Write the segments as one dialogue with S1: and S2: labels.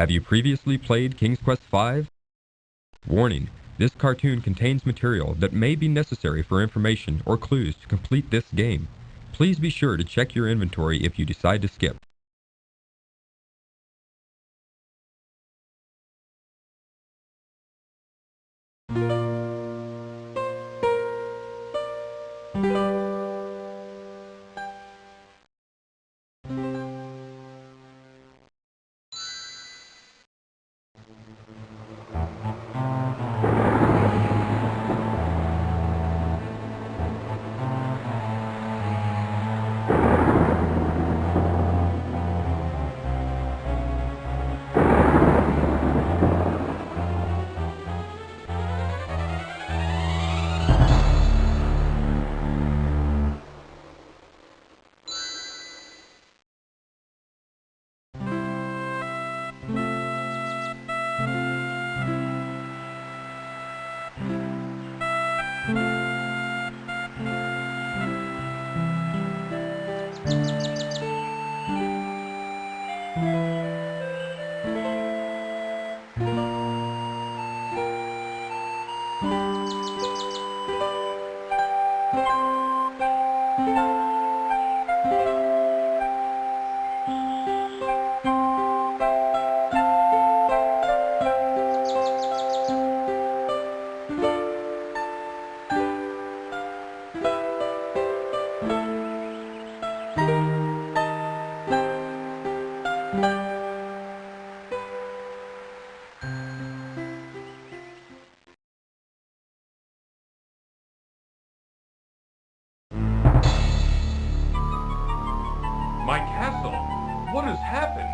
S1: Have you previously played King's Quest V? Warning, this cartoon contains material that may be necessary for information or clues to complete this game. Please be sure to check your inventory if you decide to skip.
S2: My castle! What has happened?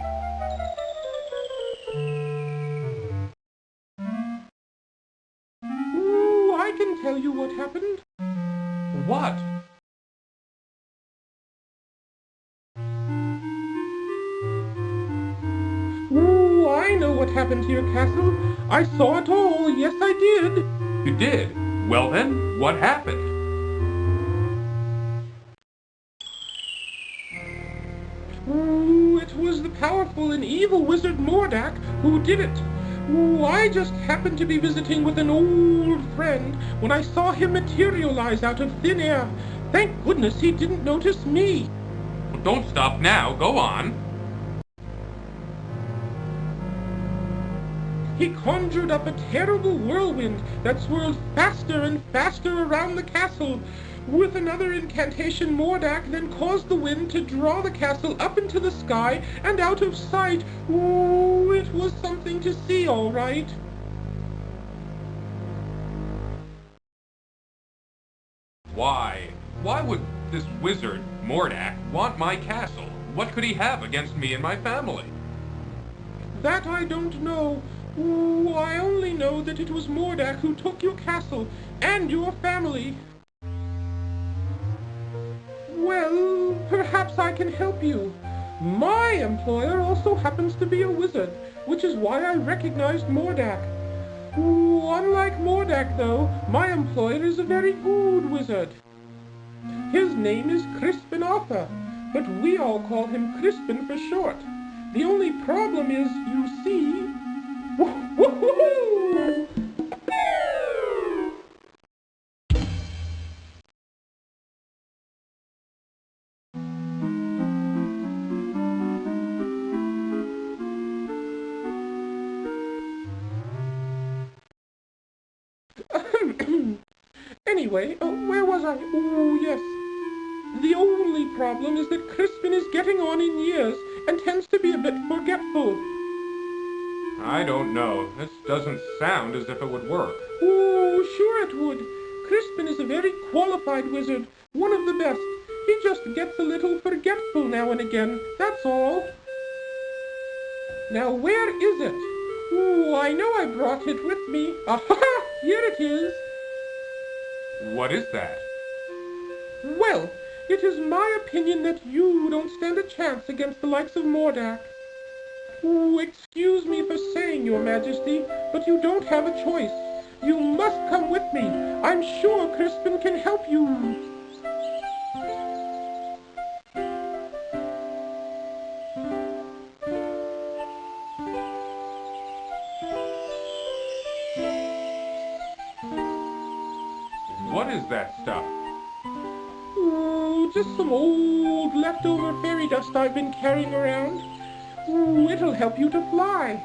S3: Ooh, I can tell you what happened.
S2: What?
S3: Ooh, I know what happened to your castle. I saw it all. Yes, I did.
S2: You did? Well then, what happened?
S3: Ooh, it was the powerful and evil wizard Mordak who did it. Ooh, I just happened to be visiting with an old friend when I saw him materialize out of thin air. Thank goodness he didn't notice me.
S2: Don't stop now, go on.
S3: He conjured up a terrible whirlwind that swirled faster and faster around the castle. With another incantation, Mordak then caused the wind to draw the castle up into the sky and out of sight. Ooh, it was something to see, all right.
S2: Why? Why would this wizard, Mordak, want my castle? What could he have against me and my family?
S3: That I don't know. Ooh, I only know that it was Mordak who took your castle and your family. Well, perhaps I can help you. My employer also happens to be a wizard, which is why I recognized Mordak. Ooh, unlike Mordak, though, my employer is a very good wizard. His name is Crispin Arthur, but we all call him Crispin for short. The only problem is, you see... Woo-hoo-hoo! Anyway, where was I? Oh, yes. The only problem is that Crispin is getting on in years and tends to be a bit forgetful.
S2: I don't know. This doesn't sound as if it would work.
S3: Oh, sure it would. Crispin is a very qualified wizard, one of the best. He just gets a little forgetful now and again, that's all. Now, where is it? Oh, I know I brought it with me. Aha! Here it is.
S2: What is that?
S3: Well, it is my opinion that you don't stand a chance against the likes of Mordak. Oh, excuse me for saying, Your Majesty, but you don't have a choice. You must come with me. I'm sure Crispin can help you.
S2: What is that stuff?
S3: Oh, just some old leftover fairy dust I've been carrying around. Oh, it'll help you to fly.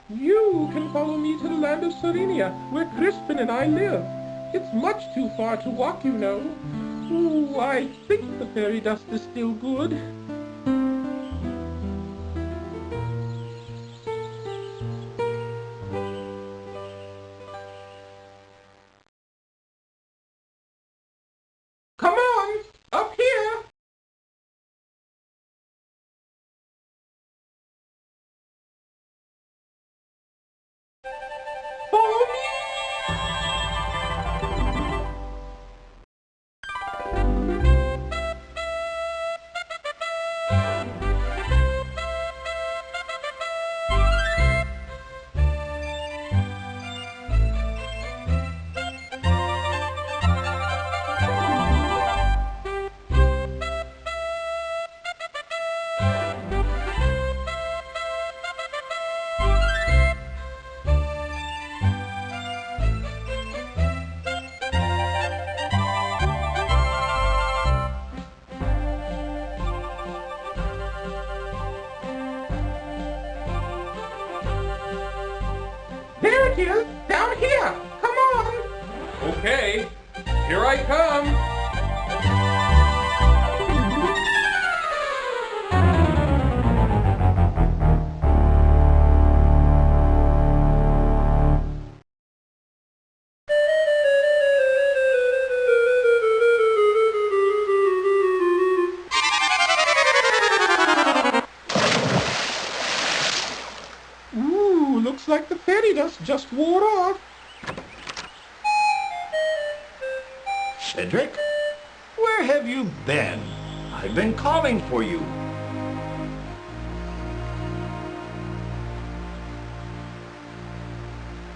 S3: You can follow me to the land of Serenia, where Crispin and I live. It's much too far to walk, you know. Oh, I think the fairy dust is still good. Come on, up here! Follow me! There it is, down here. Come on.
S2: Okay, here I come.
S3: Ooh, looks like the fairy dust just wore off.
S4: Cedric, where have you been? I've been calling for you.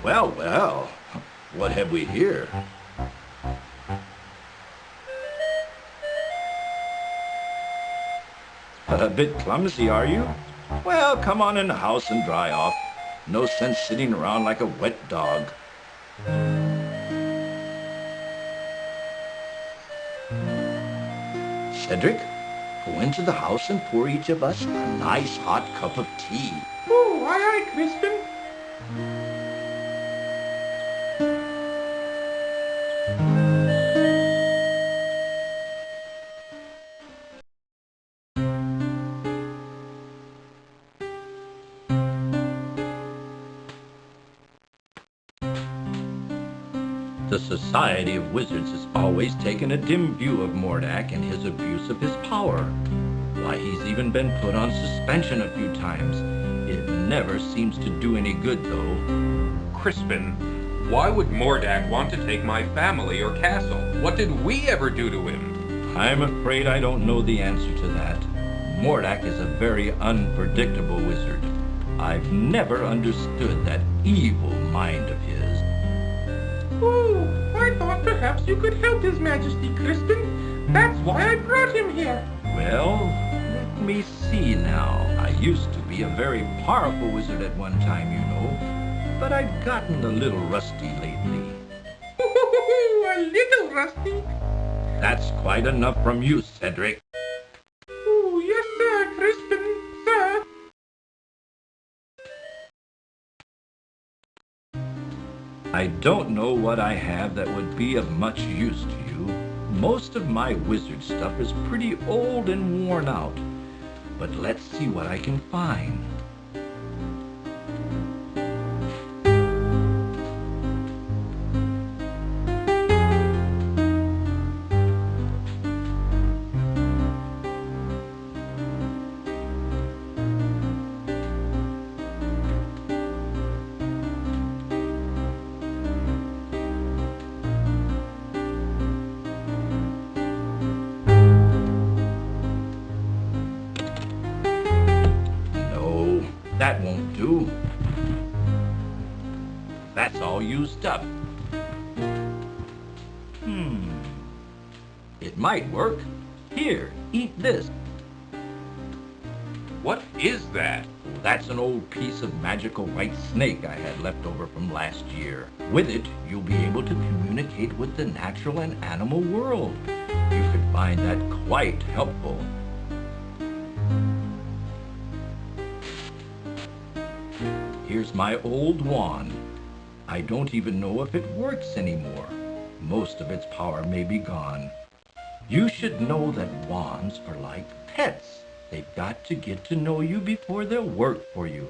S4: Well, well, what have we here? A bit clumsy, are you? Well, come on in the house and dry off. No sense sitting around like a wet dog. Cedric, go into the house and pour each of us a nice hot cup of tea.
S3: Oh, aye, aye, Crispin.
S4: The Society of Wizards has always taken a dim view of Mordak and his abuse of his power. Why, he's even been put on suspension a few times. It never seems to do any good, though.
S2: Crispin, why would Mordak want to take my family or castle? What did we ever do to him?
S4: I'm afraid I don't know the answer to that. Mordak is a very unpredictable wizard. I've never understood that evil mind of his.
S3: Oh, I thought perhaps you could help His Majesty, Crispin. That's why I brought him here.
S4: Well, let me see now. I used to be a very powerful wizard at one time, you know, but I've gotten a little rusty lately.
S3: A little rusty.
S4: That's quite enough from you, Cedric.
S3: Oh, yes, sir, Crispin, sir.
S4: I don't know what I have that would be of much use to you. Most of my wizard stuff is pretty old and worn out. But let's see what I can find. That won't do. That's all used up. It might work. Here, eat this.
S2: What is that?
S4: That's an old piece of magical white snake I had left over from last year. With it, you'll be able to communicate with the natural and animal world. You could find that quite helpful. Here's my old wand. I don't even know if it works anymore. Most of its power may be gone. You should know that wands are like pets. They've got to get to know you before they'll work for you.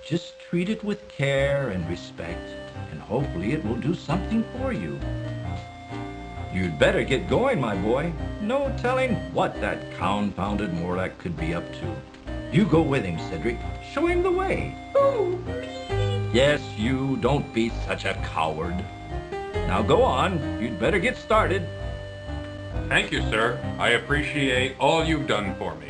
S4: Just treat it with care and respect, and hopefully it will do something for you. You'd better get going, my boy. No telling what that confounded Morlack could be up to. You go with him, Cedric. Show him the way.
S3: Oh,
S4: Yes, you. Don't be such a coward. Now go on. You'd better get started.
S2: Thank you, sir. I appreciate all you've done for me.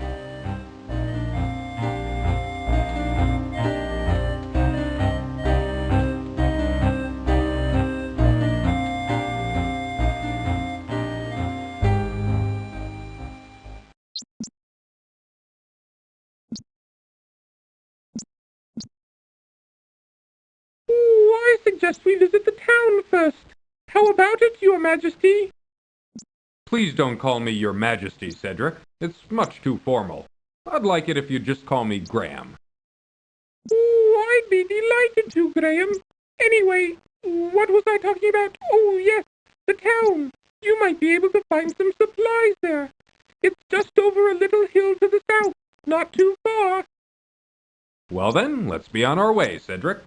S3: I suggest we visit the town first. How about it, Your Majesty?
S2: Please don't call me Your Majesty, Cedric. It's much too formal. I'd like it if you'd just call me Graham.
S3: I'd be delighted to, Graham. Anyway, what was I talking about? Oh, yes, the town. You might be able to find some supplies there. It's just over a little hill to the south, not too far.
S2: Well then, let's be on our way, Cedric.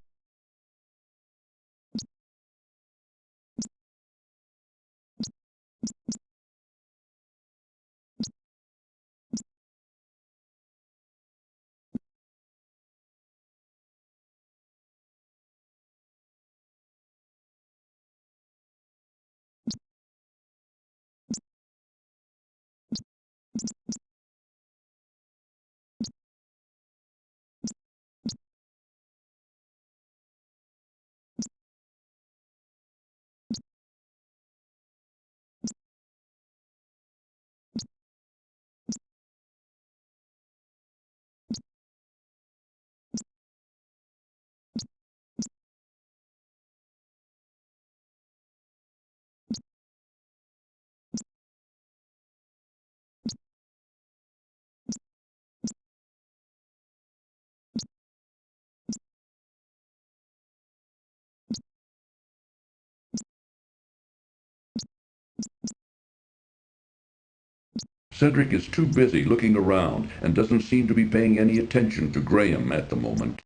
S5: Cedric is too busy looking around and doesn't seem to be paying any attention to Graham at the moment.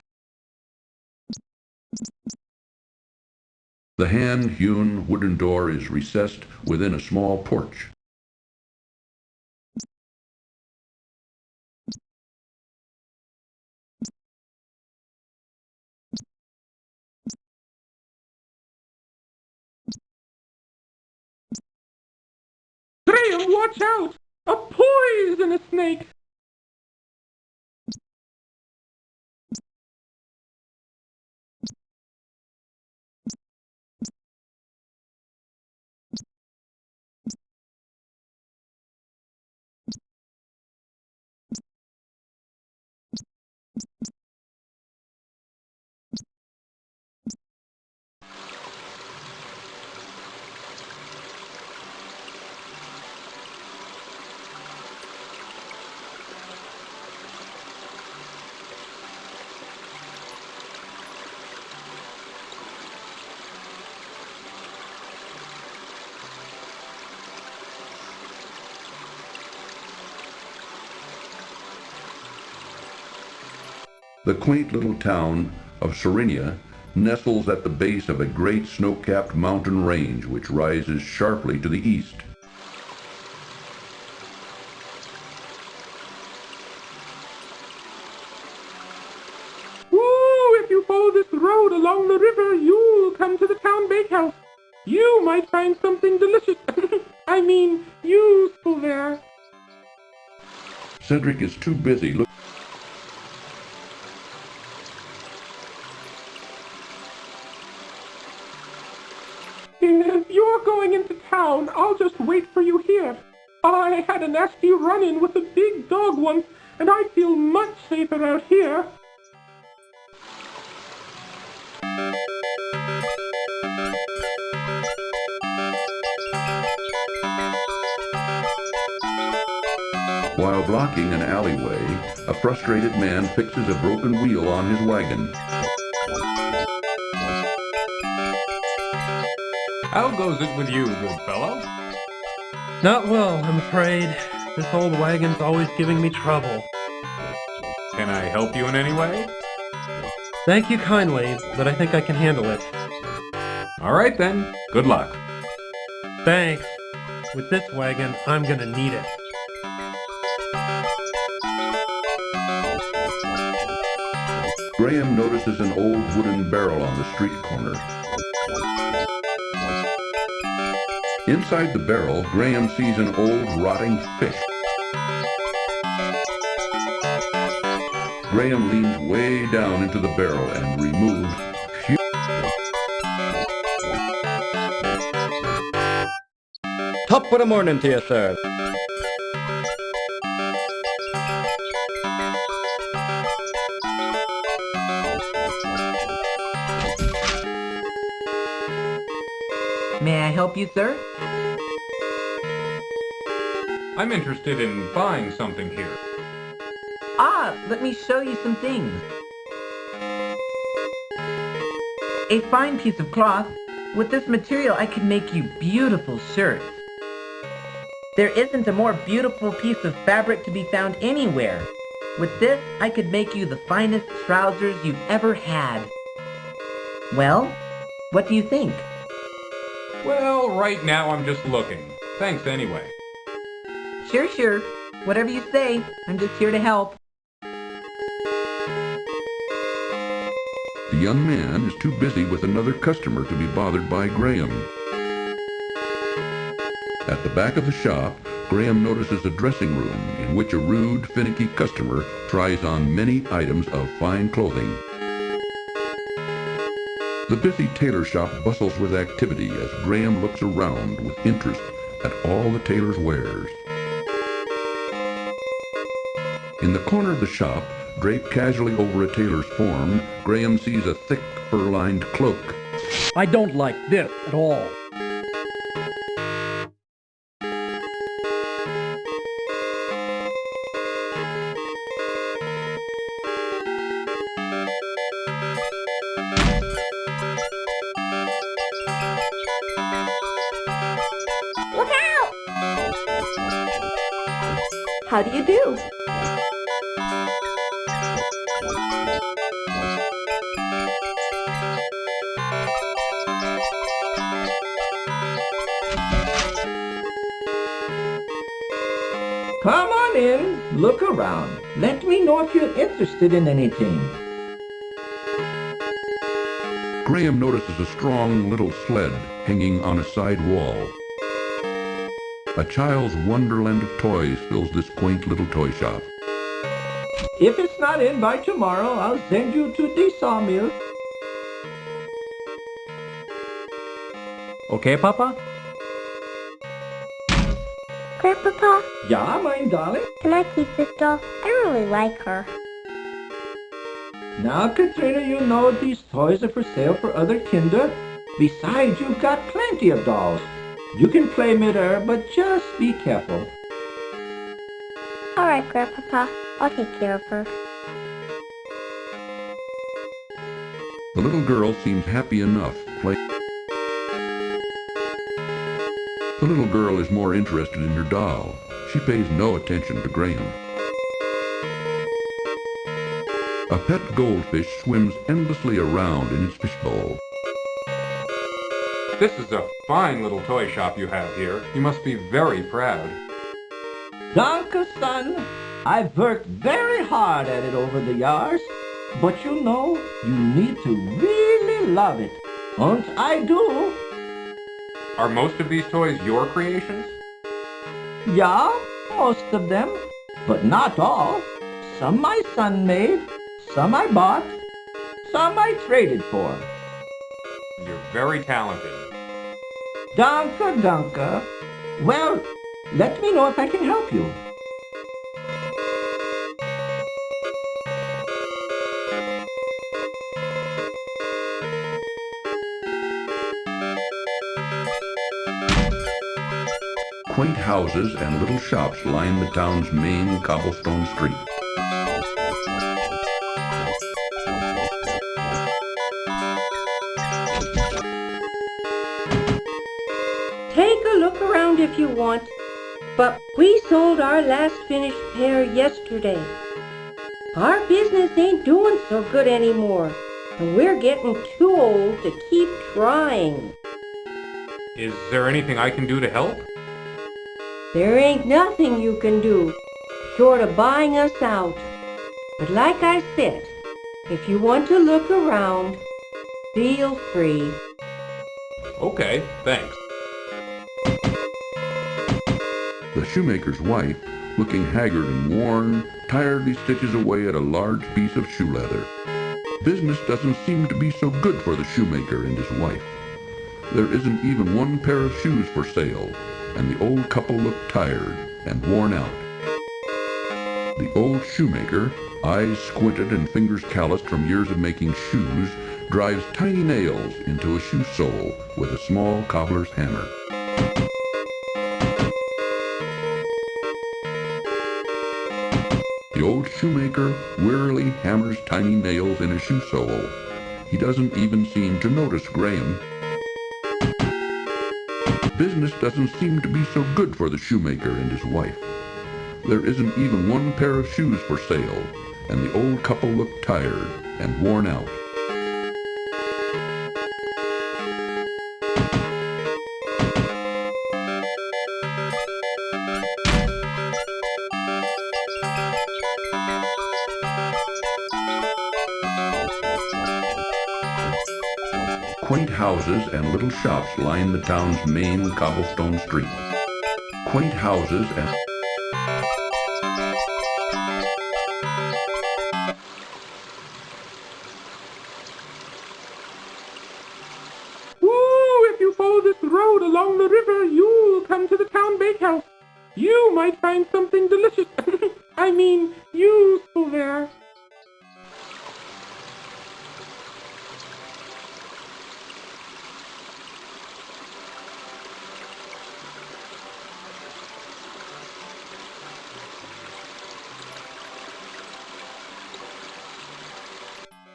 S5: The hand-hewn wooden door is recessed within a small porch.
S3: Graham, watch out! A poisonous snake!
S5: The quaint little town of Serinia nestles at the base of a great snow-capped mountain range which rises sharply to the east.
S3: If you follow this road along the river, you'll come to the town bakehouse. You might find something delicious, I mean, useful there.
S5: Cedric is too busy looking.
S3: If you're going into town, I'll just wait for you here. I had a nasty run-in with a big dog once, and I feel much safer out here.
S5: While blocking an alleyway, a frustrated man fixes a broken wheel on his wagon.
S2: How goes it with you, good fellow?
S6: Not well, I'm afraid. This old wagon's always giving me trouble.
S2: Can I help you in any way?
S6: Thank you kindly, but I think I can handle it.
S2: All right then. Good luck.
S6: Thanks. With this wagon, I'm gonna need it.
S5: Graham notices an old wooden barrel on the street corner. Inside the barrel, Graham sees an old rotting fish. Graham leans way down into the barrel and removes
S7: Top of the morning to you, sir.
S8: May I help you, sir?
S2: I'm interested in buying something here.
S8: Ah, let me show you some things. A fine piece of cloth. With this material, I could make you beautiful shirts. There isn't a more beautiful piece of fabric to be found anywhere. With this, I could make you the finest trousers you've ever had. Well, what do you think?
S2: Well, right now I'm just looking. Thanks anyway.
S8: Sure. Whatever you say, I'm just here to help.
S5: The young man is too busy with another customer to be bothered by Graham. At the back of the shop, Graham notices a dressing room in which a rude, finicky customer tries on many items of fine clothing. The busy tailor shop bustles with activity as Graham looks around with interest at all the tailor's wares. In the corner of the shop, draped casually over a tailor's form, Graham sees a thick, fur-lined cloak.
S7: I don't like this at all.
S9: Look out! How do you do?
S4: Come on in, look around. Let me know if you're interested in anything.
S5: Graham notices a strong little sled hanging on a side wall. A child's wonderland of toys fills this quaint little toy shop.
S4: If it's not in by tomorrow, I'll send you to the sawmill.
S7: Okay, Papa?
S9: Grandpapa,
S4: Ja, mein Darling?
S9: can I keep this doll? I really like her.
S4: Now, Katrina, you know these toys are for sale for other kinder. Besides, you've got plenty of dolls. You can play with her, but just be careful.
S9: All right, Grandpapa, I'll take care of her.
S5: The little girl seems happy enough playing. The little girl is more interested in her doll. She pays no attention to Graham. A pet goldfish swims endlessly around in its fishbowl.
S2: This is a fine little toy shop you have here. You must be very proud.
S4: Danke, son. I've worked very hard at it over the years. But you know, you need to really love it. And I do.
S2: Are most of these toys your creations?
S4: Yeah, most of them. But not all. Some my son made. Some I bought. Some I traded for.
S2: You're very talented.
S4: Danke. Well, let me know if I can help you.
S5: Quaint houses and little shops line the town's main cobblestone street.
S10: Take a look around if you want, but we sold our last finished pair yesterday. Our business ain't doing so good anymore, and we're getting too old to keep trying.
S2: Is there anything I can do to help?
S10: There ain't nothing you can do, short of buying us out. But like I said, if you want to look around, feel free.
S2: Okay, thanks.
S5: The shoemaker's wife, looking haggard and worn, tiredly stitches away at a large piece of shoe leather. Business doesn't seem to be so good for the shoemaker and his wife. There isn't even one pair of shoes for sale, and the old couple look tired and worn out. The old shoemaker, eyes squinted and fingers calloused from years of making shoes, drives tiny nails into a shoe sole with a small cobbler's hammer. The old shoemaker wearily hammers tiny nails in a shoe sole. He doesn't even seem to notice Graham. Business doesn't seem to be so good for the shoemaker and his wife. There isn't even one pair of shoes for sale, and the old couple look tired and worn out. Quaint houses and little shops line the town's main cobblestone street. Quaint houses and...
S3: Ooh, if you follow this road along the river, you'll come to the town bakehouse. You might find something delicious. I mean, useful there.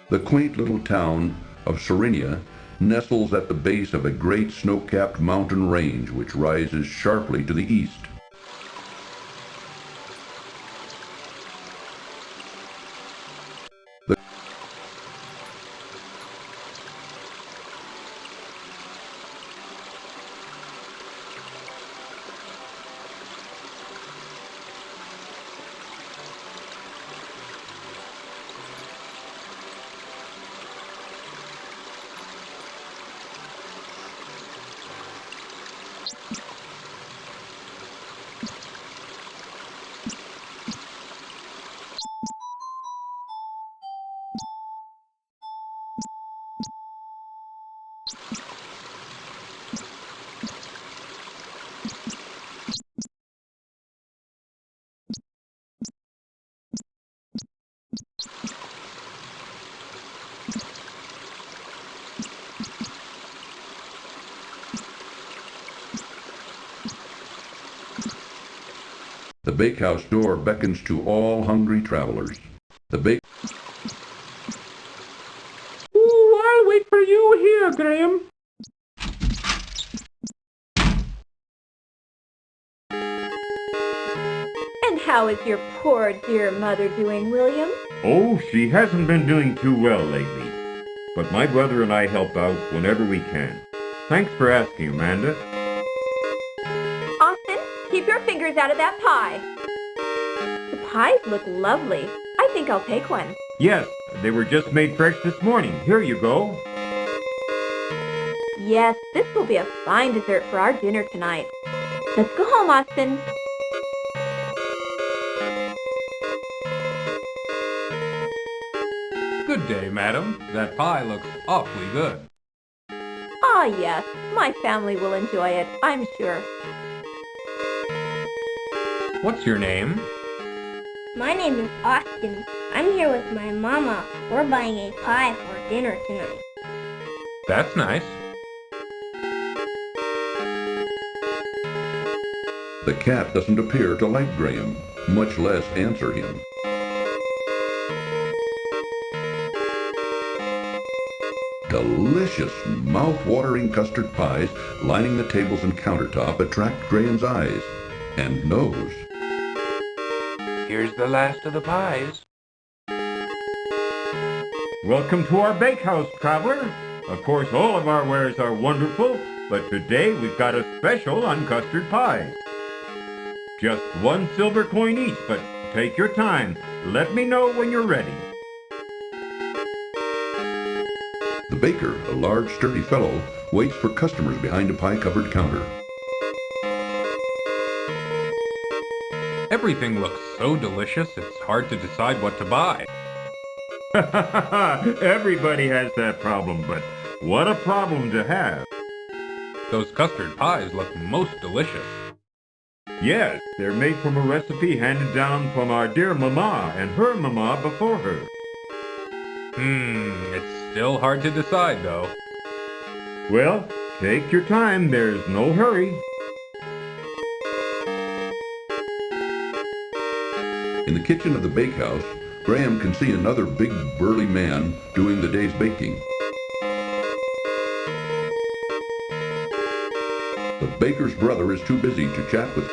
S5: The quaint little town of Serenia nestles at the base of a great snow-capped mountain range which rises sharply to the east. The bakehouse door beckons to all hungry travelers.
S3: Ooh, I'll wait for you here, Graham.
S9: And how is your poor dear mother doing, William?
S11: Oh, she hasn't been doing too well lately. But my brother and I help out whenever we can. Thanks for asking, Amanda.
S9: Austin, keep your fingers out of that pie. The pies look lovely. I think I'll take one.
S11: Yes, they were just made fresh this morning. Here you go.
S9: Yes, this will be a fine dessert for our dinner tonight. Let's go home, Austin.
S2: Good day, madam. That pie looks awfully good.
S9: Ah, yes, my family will enjoy it, I'm sure.
S2: What's your name?
S12: My name is Austin. I'm here with my mama. We're buying a pie for dinner tonight.
S2: That's nice.
S5: The cat doesn't appear to like Graham, much less answer him. Delicious, mouth-watering custard pies lining the tables and countertop attract Graham's eyes and nose.
S2: Here's the last of the pies.
S11: Welcome to our bakehouse, traveler. Of course, all of our wares are wonderful, but today we've got a special on custard pies. Just 1 silver coin each, but take your time. Let me know when you're ready.
S5: The baker, a large, sturdy fellow, waits for customers behind a pie-covered counter.
S2: Everything looks so delicious, it's hard to decide what to buy.
S11: Everybody has that problem, but what a problem to have.
S2: Those custard pies look most delicious.
S11: Yes, they're made from a recipe handed down from our dear Mama and her Mama before her.
S2: It's still hard to decide, though.
S11: Well, take your time, there's no hurry.
S5: In the kitchen of the bakehouse, Graham can see another big, burly man doing the day's baking. The baker's brother is too busy to chat with.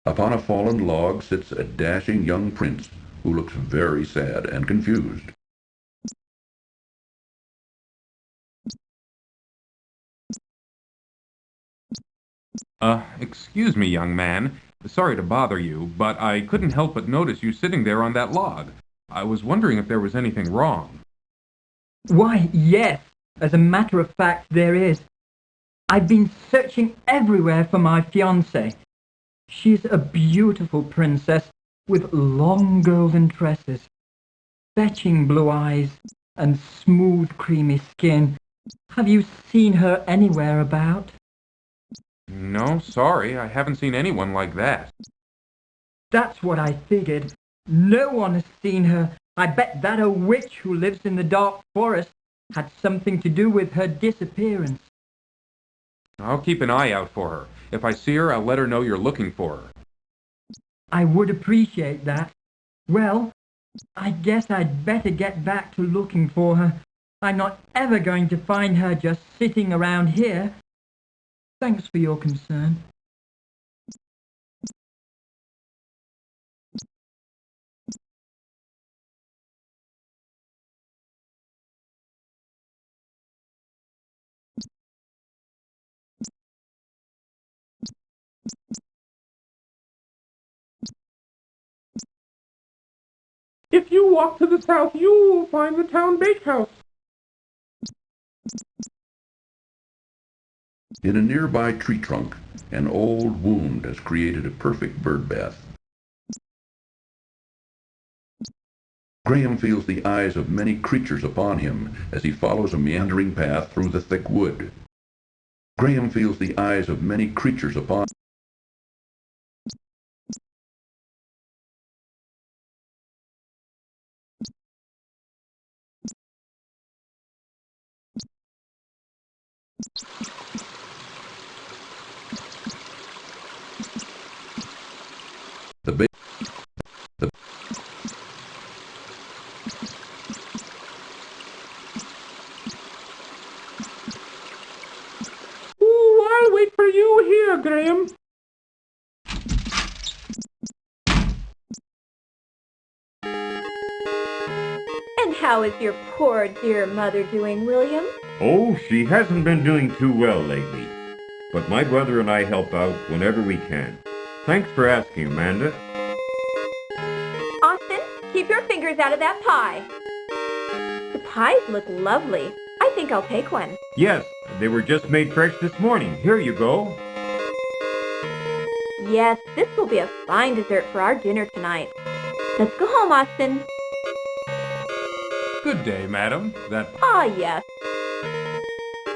S5: Upon a fallen log sits a dashing young prince who looks very sad and confused.
S2: Excuse me, young man. Sorry to bother you, but I couldn't help but notice you sitting there on that log. I was wondering if there was anything wrong.
S13: Why, yes. As a matter of fact, there is. I've been searching everywhere for my fiancée. She's a beautiful princess with long golden tresses, fetching blue eyes, and smooth creamy skin. Have you seen her anywhere about?
S2: No, sorry, I haven't seen anyone like that.
S13: That's what I figured. No one has seen her. I bet that a witch who lives in the dark forest had something to do with her disappearance.
S2: I'll keep an eye out for her. If I see her, I'll let her know you're looking for her.
S13: I would appreciate that. Well, I guess I'd better get back to looking for her. I'm not ever going to find her just sitting around here. Thanks for your concern.
S3: If you walk to the south, you will find the town bakehouse.
S5: In a nearby tree trunk, an old wound has created a perfect bird bath. Graham feels the eyes of many creatures upon him as he follows a meandering path through the thick wood. Graham feels the eyes of many creatures upon the ba- the
S3: Ooh, I'll wait for you here, Graham.
S9: And how is your poor dear mother doing, William?
S11: Oh, she hasn't been doing too well lately. But my brother and I help out whenever we can. Thanks for asking, Amanda.
S9: Austin, keep your fingers out of that pie. The pies look lovely. I think I'll take one.
S11: Yes, they were just made fresh this morning. Here you go.
S9: Yes, this will be a fine dessert for our dinner tonight. Let's go home, Austin.
S2: Good day, madam.
S9: Ah, yes.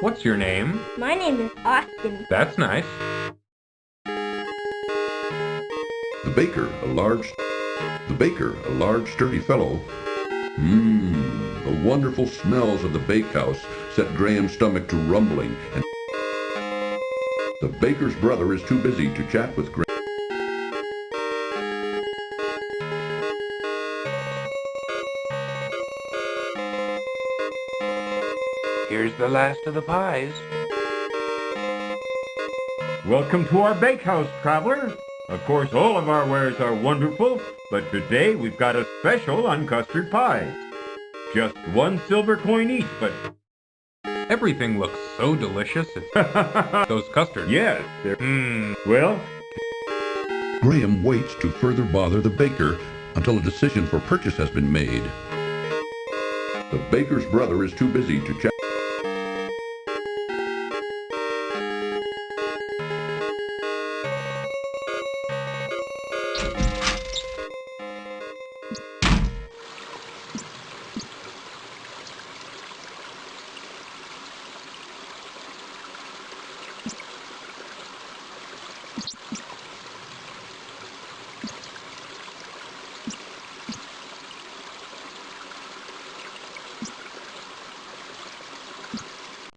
S2: What's your name?
S12: My name is Austin.
S2: That's nice.
S5: The baker, a large sturdy fellow. The wonderful smells of the bakehouse set Graham's stomach to rumbling, and the baker's brother is too busy to chat with Graham.
S2: Here's the last of the pies.
S11: Welcome to our bakehouse, traveler. Of course, all of our wares are wonderful, but today we've got a special on custard pies. Just 1 silver coin each, but
S2: Everything looks so delicious. It's those custards.
S11: yes, they're... Well,
S5: Graham waits to further bother the baker until a decision for purchase has been made. The baker's brother is too busy to chat.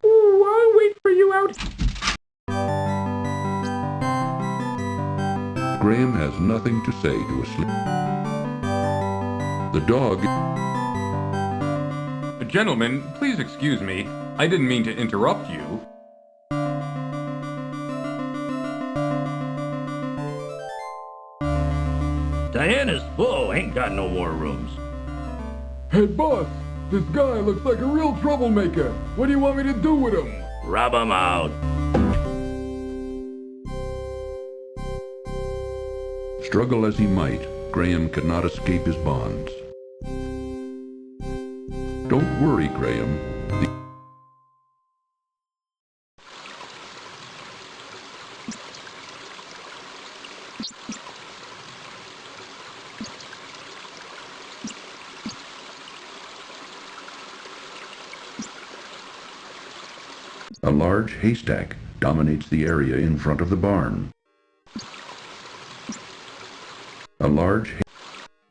S3: Ooh, I'll wait for you out.
S5: Graham has nothing to say to a sleep. The dog.
S2: Gentlemen, please excuse me. I didn't mean to interrupt you.
S4: Diana's full, ain't got no more rooms.
S14: Hey, boss, this guy looks like a real troublemaker. What do you want me to do with him?
S4: Rub 'em out.
S5: Struggle as he might, Graham could not escape his bonds. Don't worry, Graham. A large haystack dominates the area in front of the barn.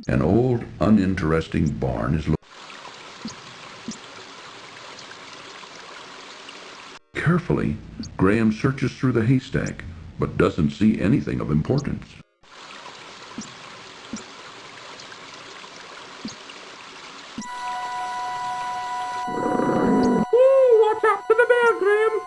S5: An old, uninteresting barn is Carefully, Graham searches through the haystack, but doesn't see anything of importance.
S3: Ooh, watch out for the bear, Graham.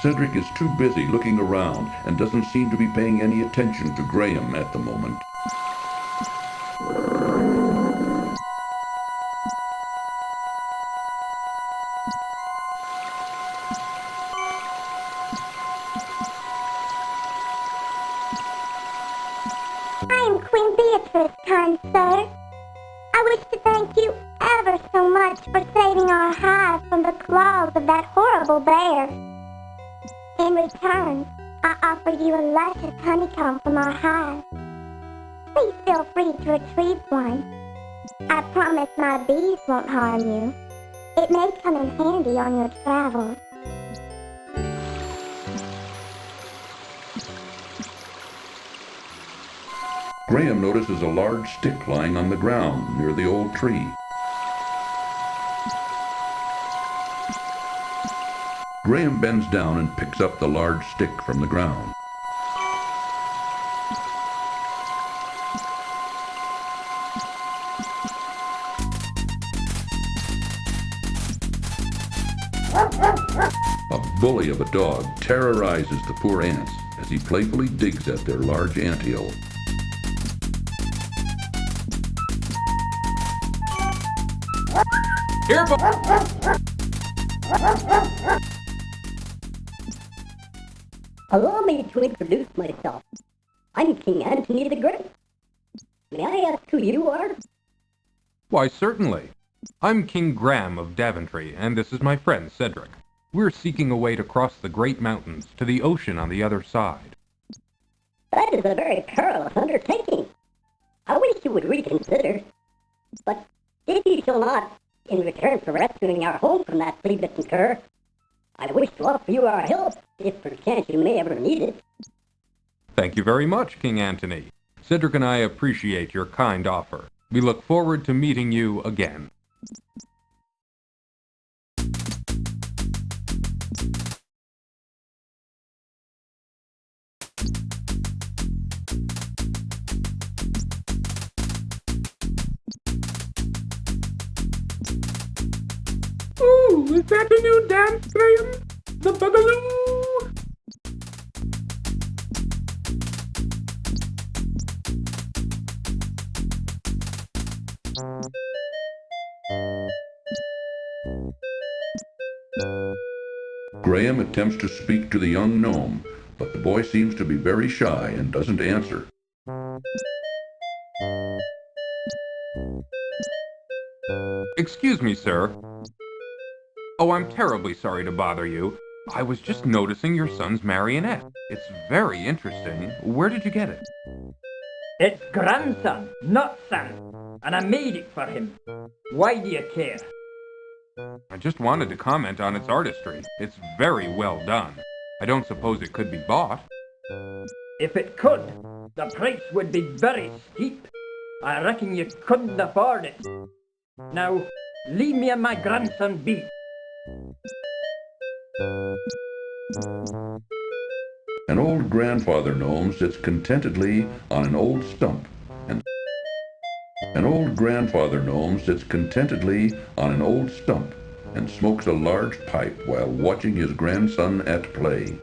S5: Cedric is too busy looking around and doesn't seem to be paying any attention to Graham at the moment.
S12: I'm Queen Beatrice, kind sir. I wish to thank you ever so much for saving our hive from the claws of that horrible bear. In return, I offer you a luscious honeycomb from our hive. Please feel free to retrieve one. I promise my bees won't harm you. It may come in handy on your travels.
S5: Graham notices a large stick lying on the ground near the old tree. Graham bends down and picks up the large stick from the ground. A bully of a dog terrorizes the poor ants as he playfully digs at their large anthill.
S2: Here,
S15: Allow me to introduce myself. I'm King Antony the Great. May I ask who you are?
S2: Why, certainly. I'm King Graham of Daventry, and this is my friend Cedric. We're seeking a way to cross the great mountains to the ocean on the other side.
S15: That is a very perilous undertaking. I wish you would reconsider. But if you shall not, in return for rescuing our home from that flea-bitten cur, I wish to offer you our help, if perchance you may ever need it.
S2: Thank you very much, King Antony. Cedric and I appreciate your kind offer. We look forward to meeting you again.
S3: Ooh, is that a new dance, Graham? The Boogaloo?
S5: Graham attempts to speak to the young gnome, but the boy seems to be very shy and doesn't answer.
S2: Excuse me, sir. Oh, I'm terribly sorry to bother you. I was just noticing your son's marionette. It's very interesting. Where did you get it?
S13: It's grandson, not son, and I made it for him. Why do you care?
S2: I just wanted to comment on its artistry. It's very well done. I don't suppose it could be bought.
S13: If it could, the price would be very steep. I reckon you couldn't afford it. Now, leave me and my grandson be.
S5: An old grandfather gnome sits contentedly on an old stump, and smokes a large pipe while watching his grandson at play.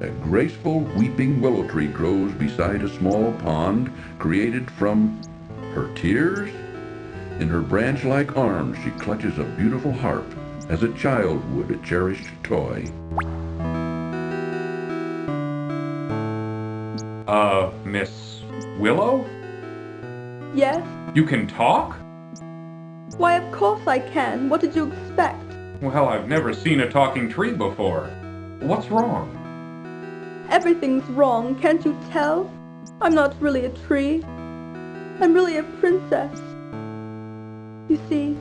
S5: A graceful weeping willow tree grows beside a small pond created from her tears. In her branch-like arms she clutches a beautiful harp, as a child would a cherished toy.
S2: Miss Willow?
S16: Yes?
S2: You can talk?
S16: Why, of course I can. What did you expect?
S2: Well, I've never seen a talking tree before. What's wrong?
S16: Everything's wrong, can't you tell? I'm not really a tree. I'm really a princess. You see,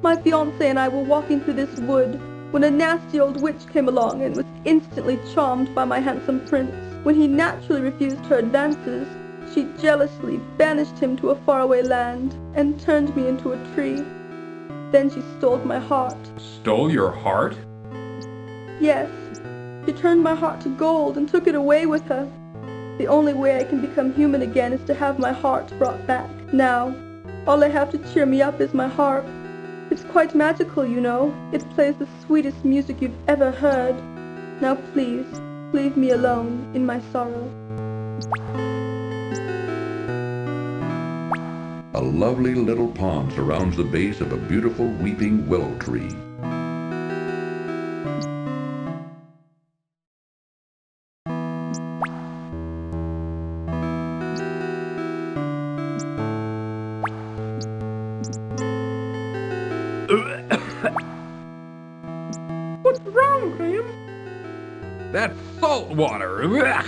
S16: my fiancé and I were walking through this wood when a nasty old witch came along and was instantly charmed by my handsome prince. When he naturally refused her advances, she jealously banished him to a faraway land and turned me into a tree. Then she stole my heart.
S2: Stole your heart?
S16: Yes, She turned my heart to gold and took it away with her. The only way I can become human again is to have my heart brought back. Now, all I have to cheer me up is my harp. It's quite magical, you know. It plays the sweetest music you've ever heard. Now please, leave me alone in my sorrow.
S5: A lovely little pond surrounds the base of a beautiful weeping willow tree.
S3: What's wrong, Graham?
S2: That's salt water. Ugh.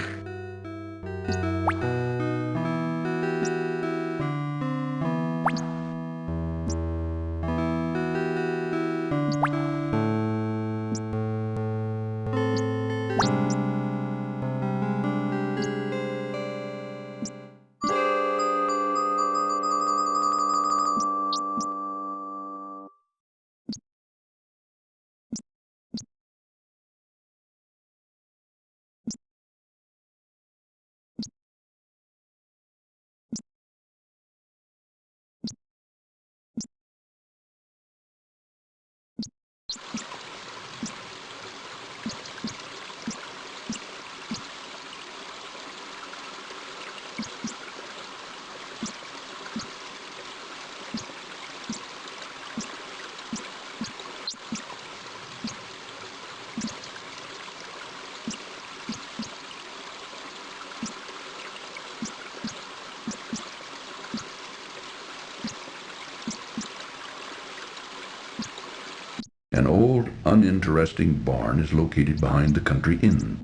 S5: An old, uninteresting barn is located behind the country inn.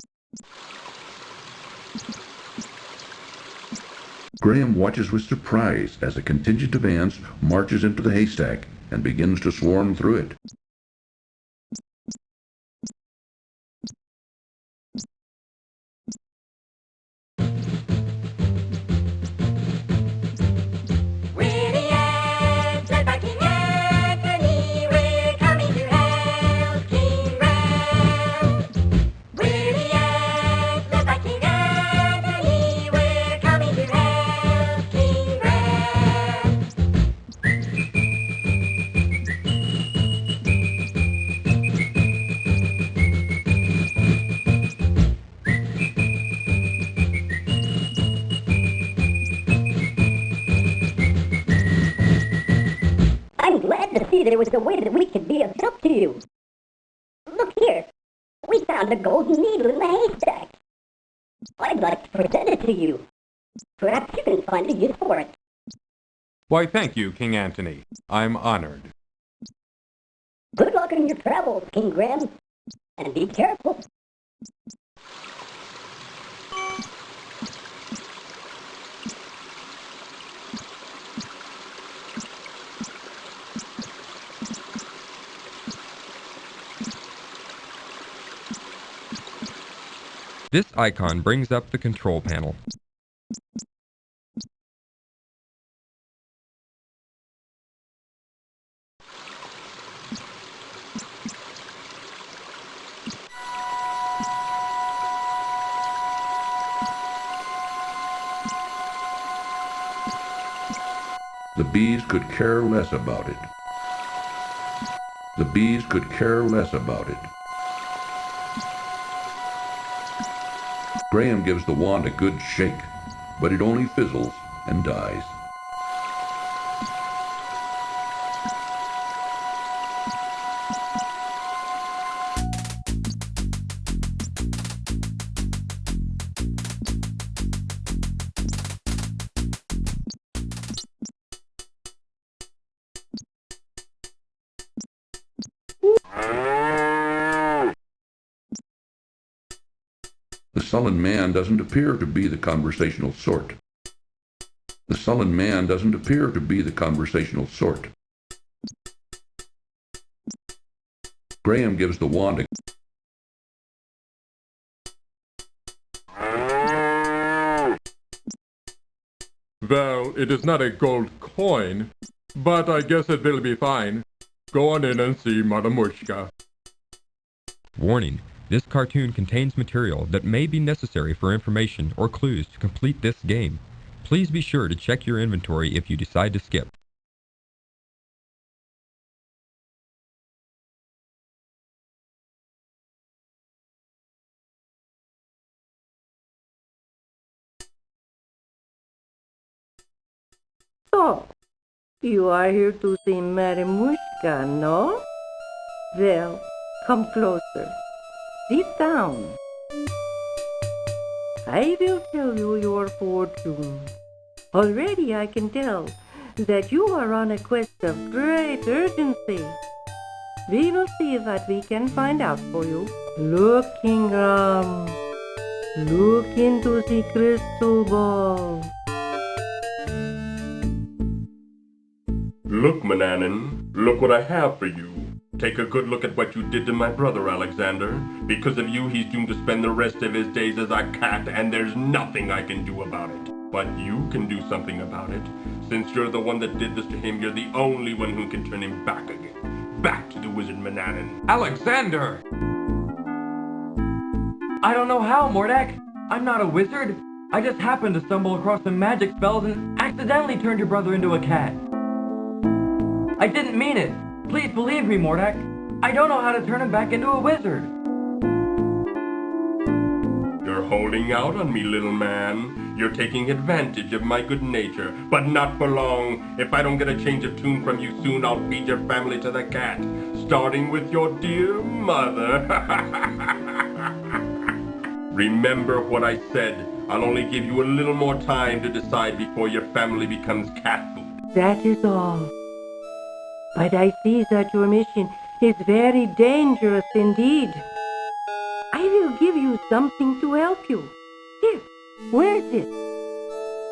S5: Graham watches with surprise as a contingent of ants marches into the haystack and begins to swarm through it.
S15: There was a way that we could be of help to you. Look here. We found a golden needle in the haystack. I'd like to present it to you. Perhaps you can find a use for it.
S2: Why, thank you, King Antony. I'm honored.
S15: Good luck in your travels, King Graham. And be careful.
S1: This icon brings up the control panel.
S5: The bees could care less about it. The bees could care less about it. Graham gives the wand a good shake, but it only fizzles and dies. The sullen man doesn't appear to be the conversational sort. The sullen man doesn't appear to be the conversational sort. Graham gives the wand a...
S14: Well, it is not a gold coin, but I guess it will be fine. Go on in and see Madamushka.
S1: Warning. This cartoon contains material that may be necessary for information or clues to complete this game. Please be sure to check your inventory if you decide to skip.
S10: So, you are here to see Marimushka, no? Well, come closer. Sit down. I will tell you your fortune. Already I can tell that you are on a quest of great urgency. We will see what we can find out for you. Look, Ingram. Look into the crystal ball.
S17: Look, Manannan, look what I have for you. Take a good look at what you did to my brother, Alexander. Because of you, he's doomed to spend the rest of his days as a cat, and there's nothing I can do about it. But you can do something about it. Since you're the one that did this to him, you're the only one who can turn him back again. Back to the wizard Manannan.
S2: Alexander!
S18: I don't know how, Mordak. I'm not a wizard. I just happened to stumble across some magic spells and accidentally turned your brother into a cat. I didn't mean it. Please believe me, Mordak. I don't know how to turn him back into a wizard.
S17: You're holding out on me, little man. You're taking advantage of my good nature, but not for long. If I don't get a change of tune from you soon, I'll feed your family to the cat, starting with your dear mother. Remember what I said. I'll only give you a little more time to decide before your family becomes cat food.
S10: That is all. But I see that your mission is very dangerous indeed. I will give you something to help you. Here, wear this.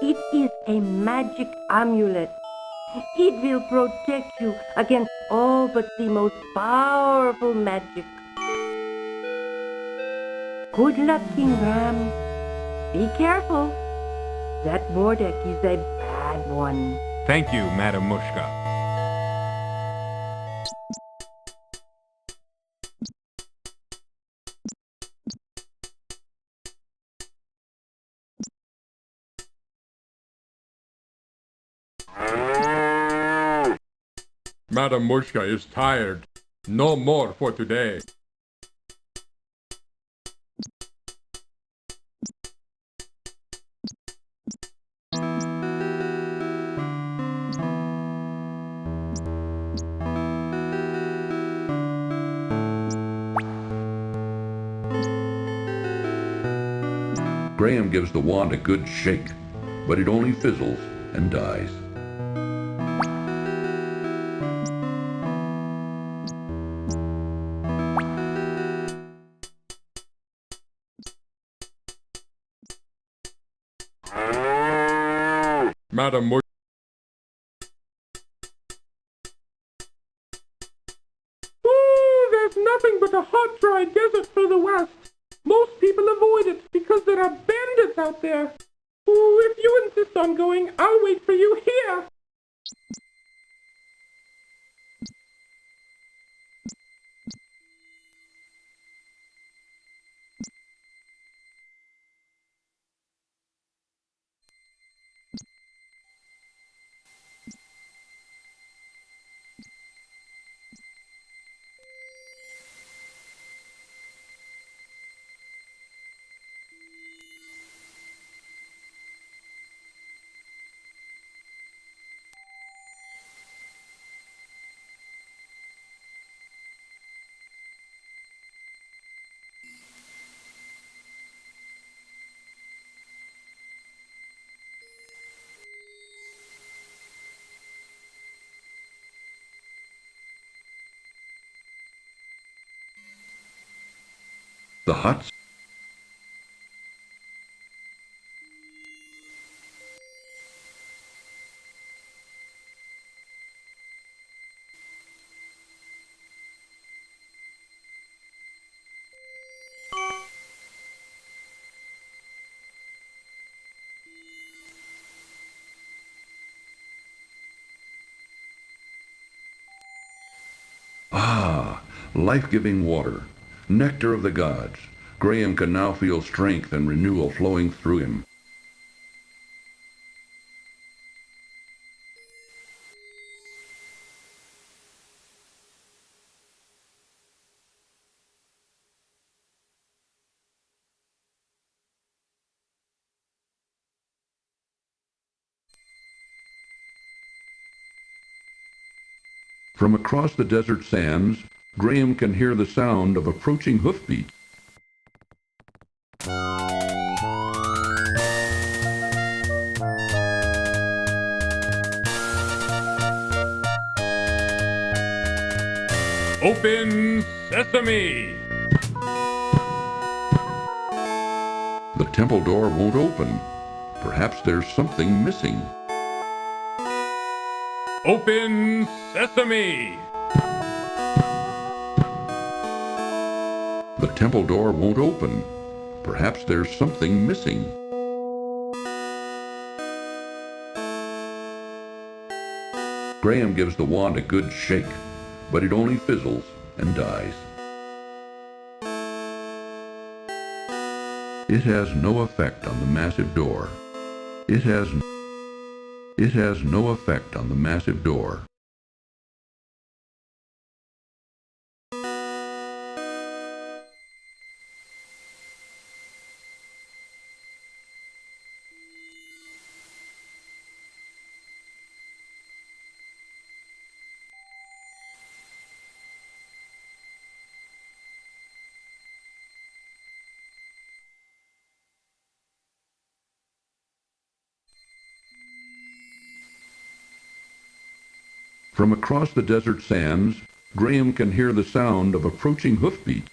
S10: It is a magic amulet. It will protect you against all but the most powerful magic. Good luck, Ingram. Be careful. That Mordak is a bad one.
S2: Thank you, Madam Mushka.
S14: Madam Mushka is tired. No more for today.
S5: Graham gives the wand a good shake, but it only fizzles and dies.
S14: Madam Mushka.
S3: Ooh, there's nothing but a hot, dry desert for the West. Most people avoid it because there are bandits out there. Ooh, if you insist on going, I'll wait for you here.
S5: The huts. Ah, life-giving water. Nectar of the gods. Graham can now feel strength and renewal flowing through him. From across the desert sands, Graham can hear the sound of approaching hoofbeats.
S2: Open sesame!
S5: The temple door won't open. Perhaps there's something missing.
S2: Open sesame!
S5: The temple door won't open. Perhaps there's something missing. Graham gives the wand a good shake, but it only fizzles and dies. It has no effect on the massive door. It has no effect on the massive door. From across the desert sands, Graham can hear the sound of approaching hoofbeats.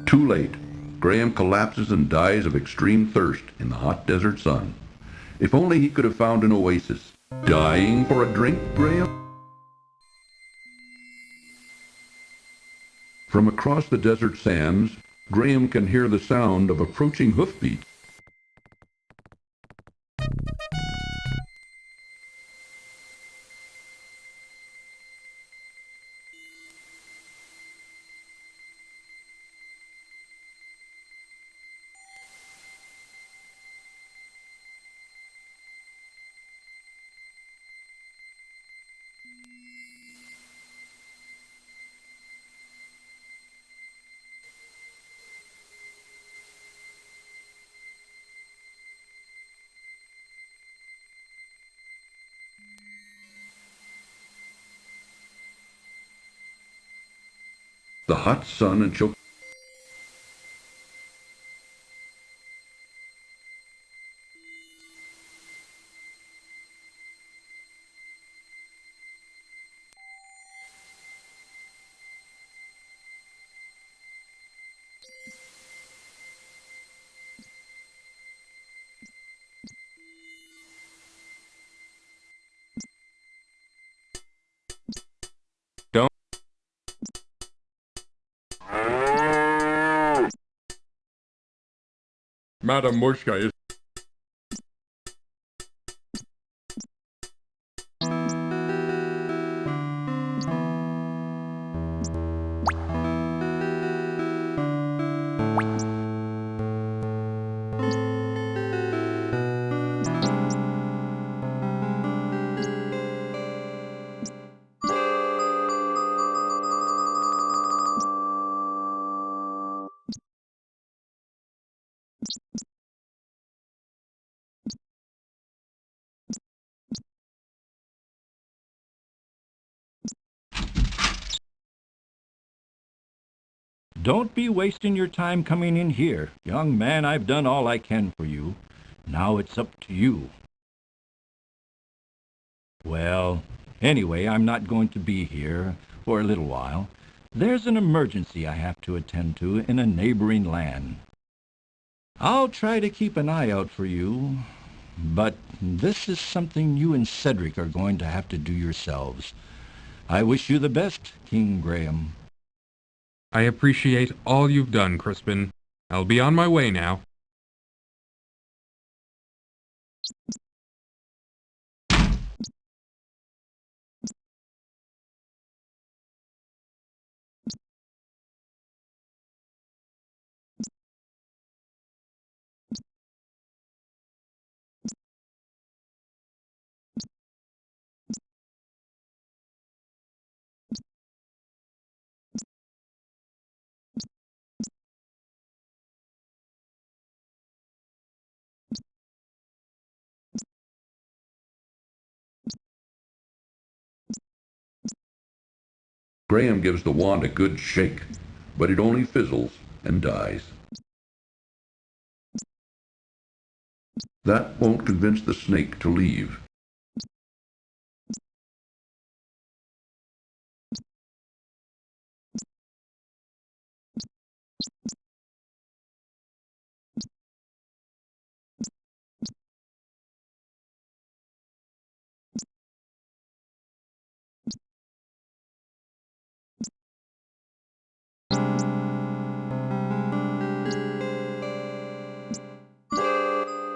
S5: Too late. Graham collapses and dies of extreme thirst in the hot desert sun. If only he could have found an oasis. Dying for a drink, Graham? From across the desert sands, Graham can hear the sound of approaching hoofbeats. The hot sun and choke.
S2: Don't.
S14: Madam Mushka is
S4: Don't be wasting your time coming in here. Young man, I've done all I can for you. Now it's up to you. Well, anyway, I'm not going to be here for a little while. There's an emergency I have to attend to in a neighboring land. I'll try to keep an eye out for you, but this is something you and Cedric are going to have to do yourselves. I wish you the best, King Graham.
S2: I appreciate all you've done, Crispin. I'll be on my way now.
S5: Graham gives the wand a good shake, but it only fizzles and dies. That won't convince the snake to leave.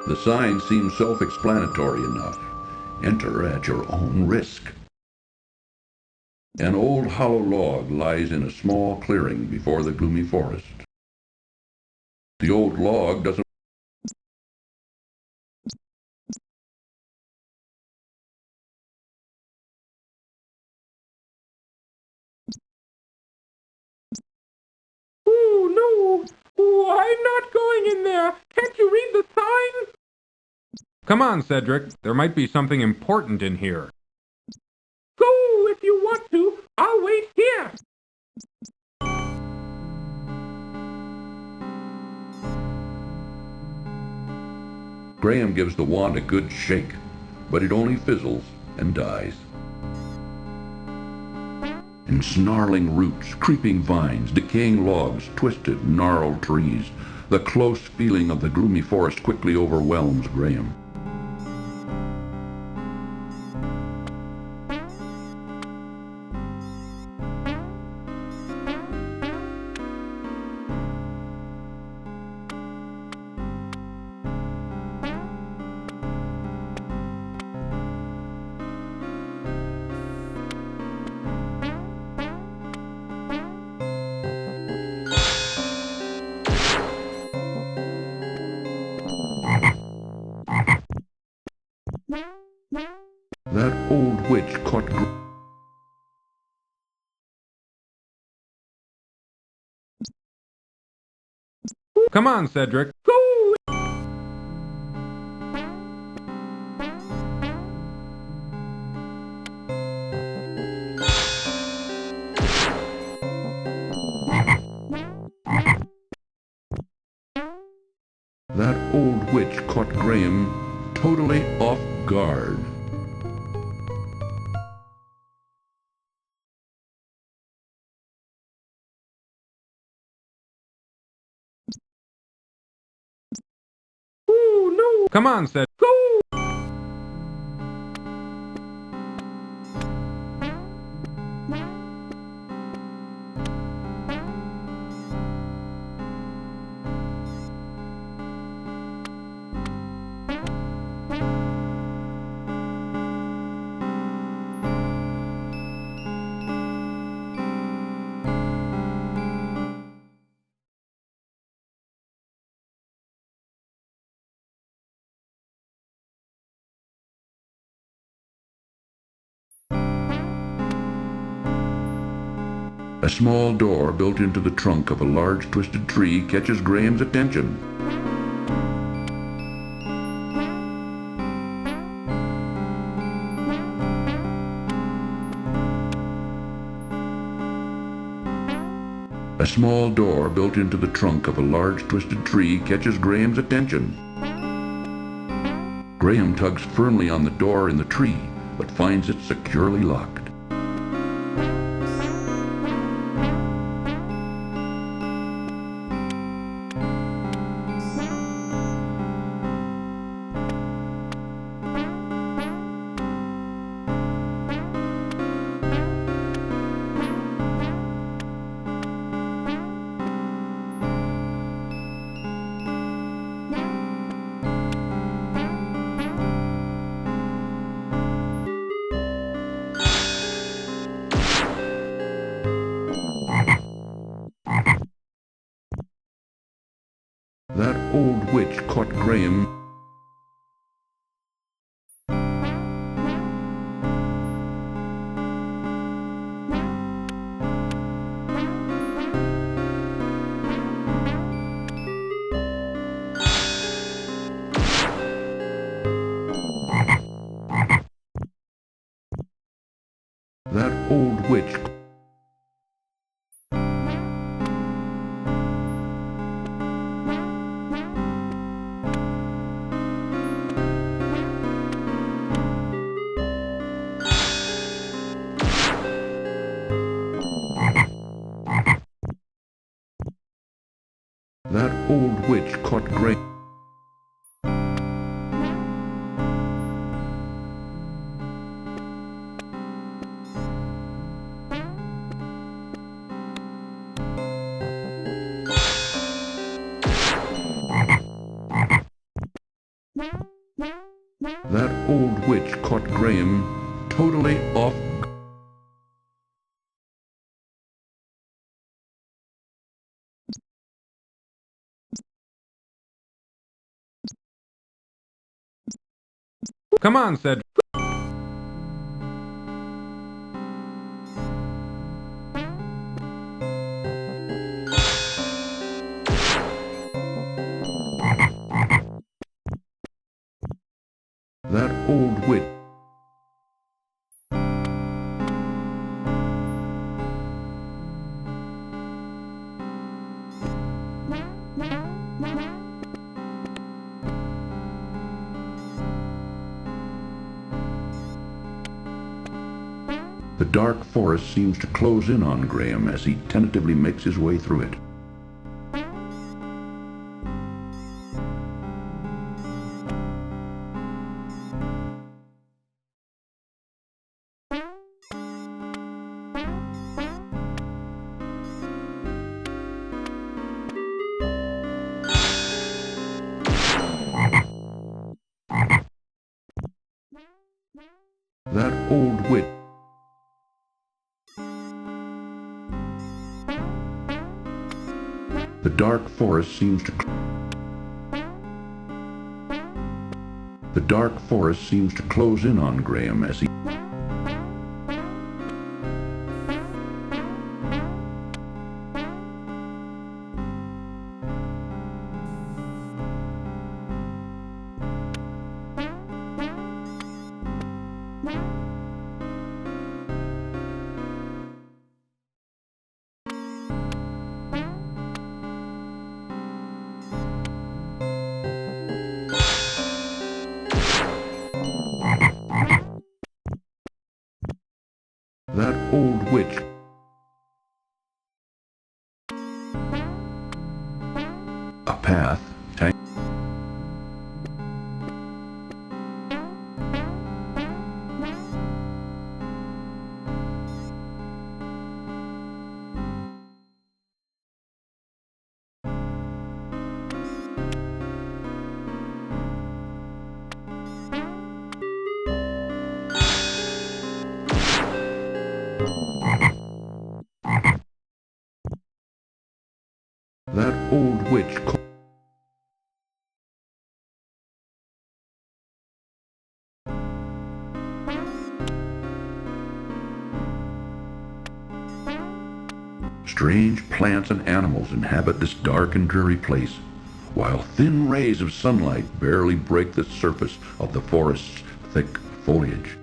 S5: The sign seems self-explanatory enough. Enter at your own risk. An old hollow log lies in a small clearing before the gloomy forest. The old log doesn't...
S3: Oh, no! Oh, I'm not going in there! Can't you read the sign?
S2: Come on, Cedric. There might be something important in here.
S3: Go if you want to. I'll wait here.
S5: Graham gives the wand a good shake, but it only fizzles and dies. In snarling roots, creeping vines, decaying logs, twisted, gnarled trees, the close feeling of the gloomy forest quickly overwhelms Graham. That old witch caught
S2: Come on, Cedric.
S3: Go!
S5: That old witch caught Graham totally off guard.
S3: Oh, no!
S2: Come on, Cedric.
S3: Go!
S5: A small door built into the trunk of a large twisted tree catches Graham's attention. A small door built into the trunk of a large twisted tree catches Graham's attention. Graham tugs firmly on the door in the tree, but finds it securely locked. That old witch caught Graham. That old witch. That old witch caught Graham. That old witch caught Graham totally off.
S2: Come on, said.
S5: That old witch. The dark forest seems to close in on Graham as he tentatively makes his way through it. That old witch. The dark forest seems to close in on Graham as he That old witch. A path. That old witch. Strange plants and animals inhabit this dark and dreary place, while thin rays of sunlight barely break the surface of the forest's thick foliage.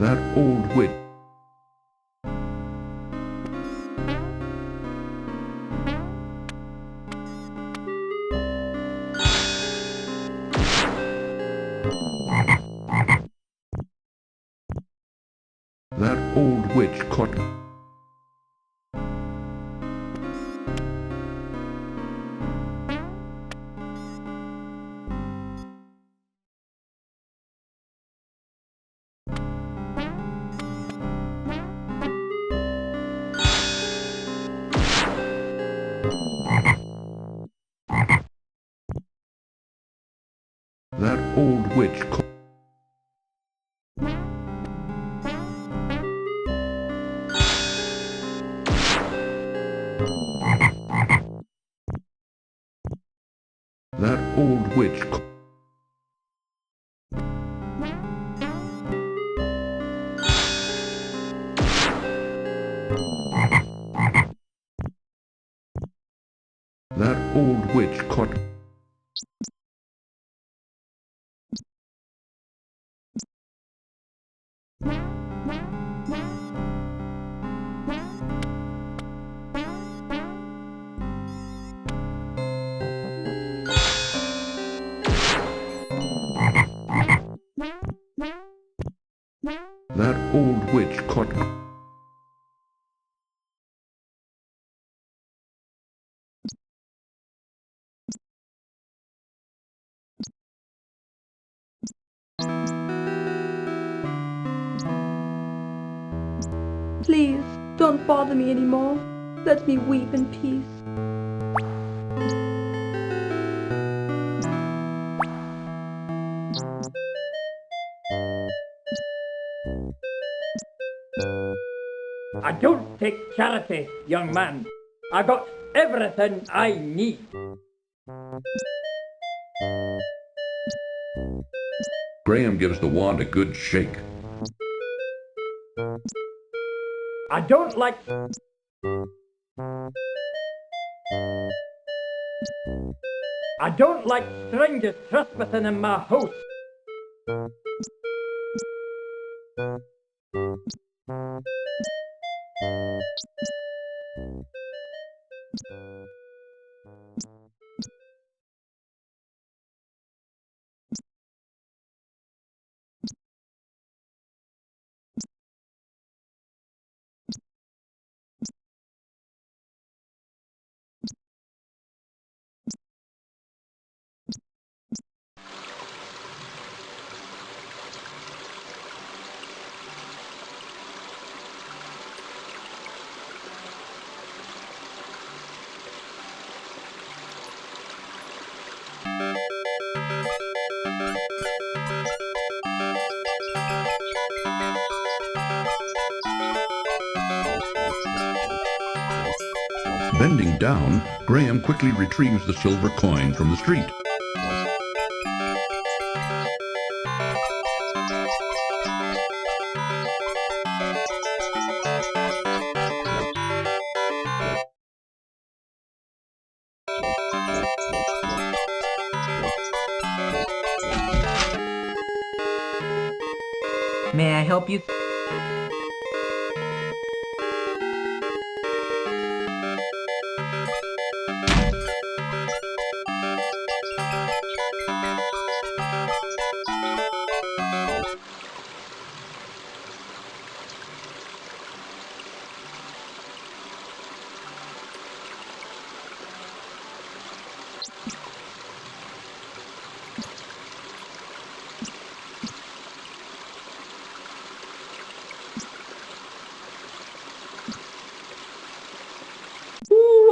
S5: That old witch. That old witch caught. That old witch caught. That old witch caught. That old witch caught. That old witch caught.
S16: Please, don't bother me anymore. Let me weep in peace.
S19: I don't take charity, young man. I got everything I need.
S5: Graham gives the wand a good shake.
S19: I don't like... I don't like strangers trespassing in my house.
S5: Bending down, Graham quickly retrieves the silver coin from the street.
S8: May I help you?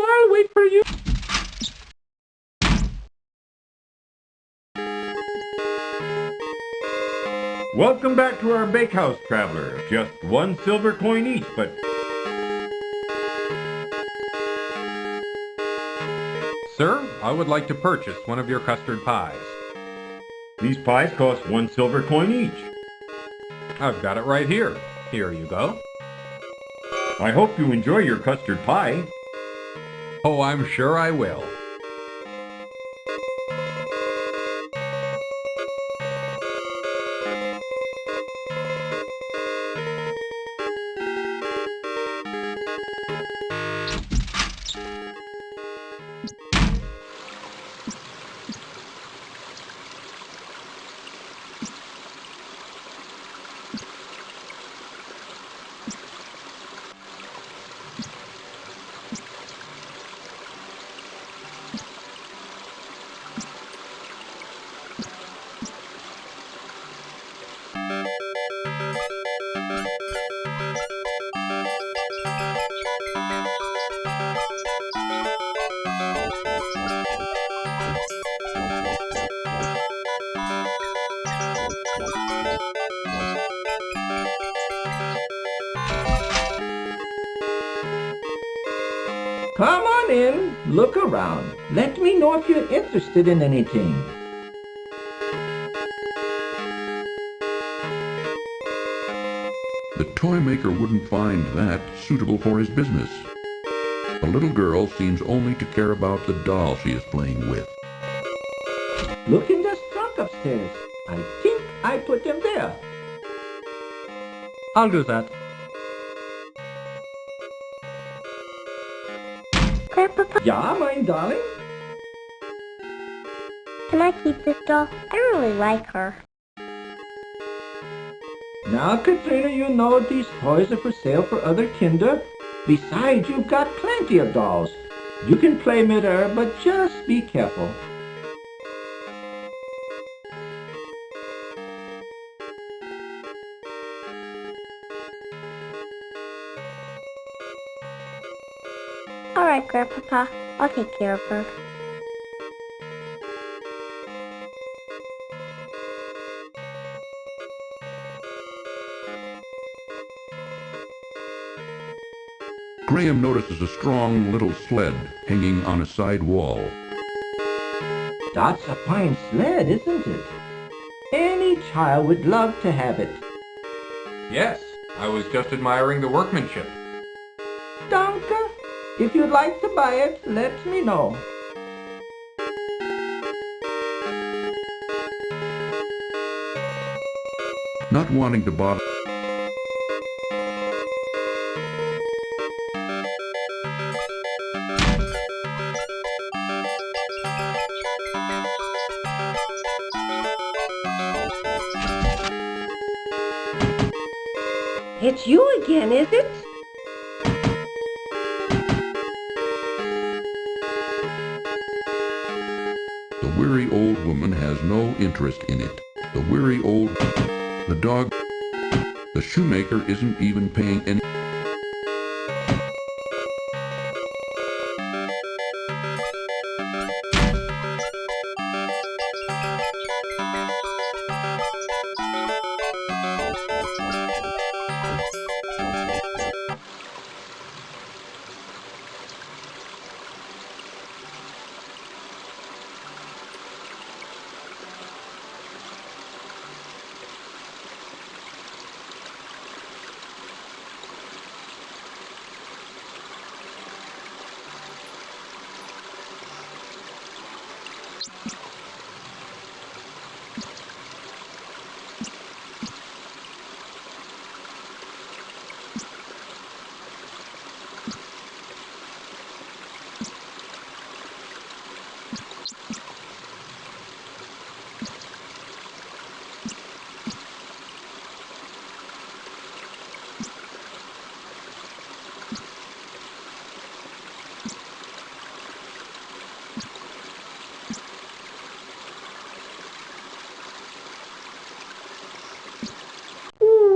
S3: I'll wait for you.
S11: Welcome back to our bakehouse, traveler. Just one silver coin each, but...
S2: Sir, I would like to purchase one of your custard pies.
S11: These pies cost one silver coin each.
S2: I've got it right here. Here you go.
S11: I hope you enjoy your custard pie.
S2: Oh, I'm sure I will.
S20: Come on in, look around. Let me know if you're interested in anything.
S5: The toy maker wouldn't find that suitable for his business. The little girl seems only to care about the doll she is playing with.
S20: Look in the trunk upstairs. I think I put them there.
S6: I'll do that.
S12: Grandpapa,
S20: Yeah, my darling?
S12: can I keep this doll? I really like her.
S20: Now, Katrina, you know these toys are for sale for other kinder. Besides, you've got plenty of dolls. You can play with her, but just be careful.
S12: All right, Grandpapa, I'll take care of her.
S5: Graham notices a strong little sled hanging on a side wall.
S20: That's a fine sled, isn't it? Any child would love to have it.
S2: Yes, I was just admiring the workmanship.
S20: Danke. If you'd like to buy it, let me know.
S5: Not wanting to bother
S10: It's you again, is it?
S5: The weary old woman has no interest in it. The dog, the shoemaker isn't even paying any.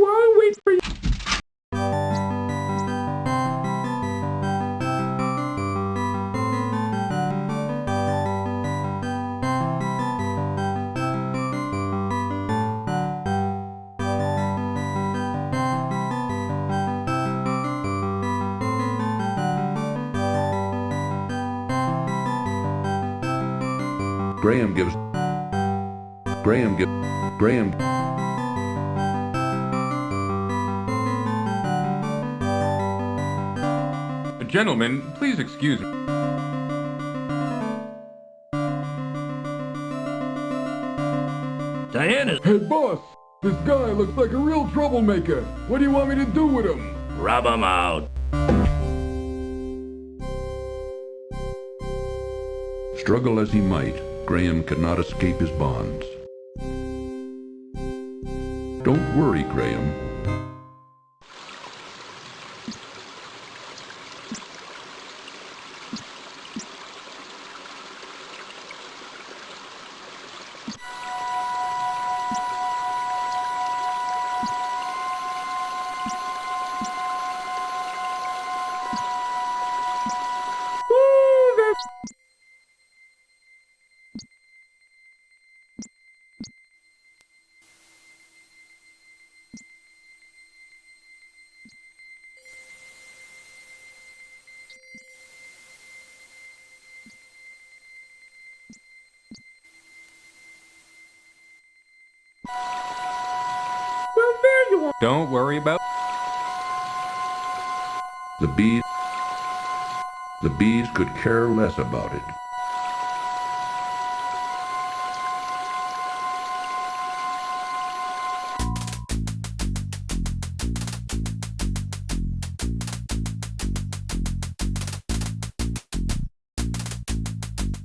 S3: I'll wait for you.
S5: Graham.
S2: Gentlemen, please excuse me.
S4: Diana!
S14: Hey, boss! This guy looks like a real troublemaker. What do you want me to do with him?
S4: Rub him out.
S5: Struggle as he might, Graham could not escape his bonds. Don't worry, Graham.
S3: you want...
S2: Don't worry about...
S5: The bees could care less about it.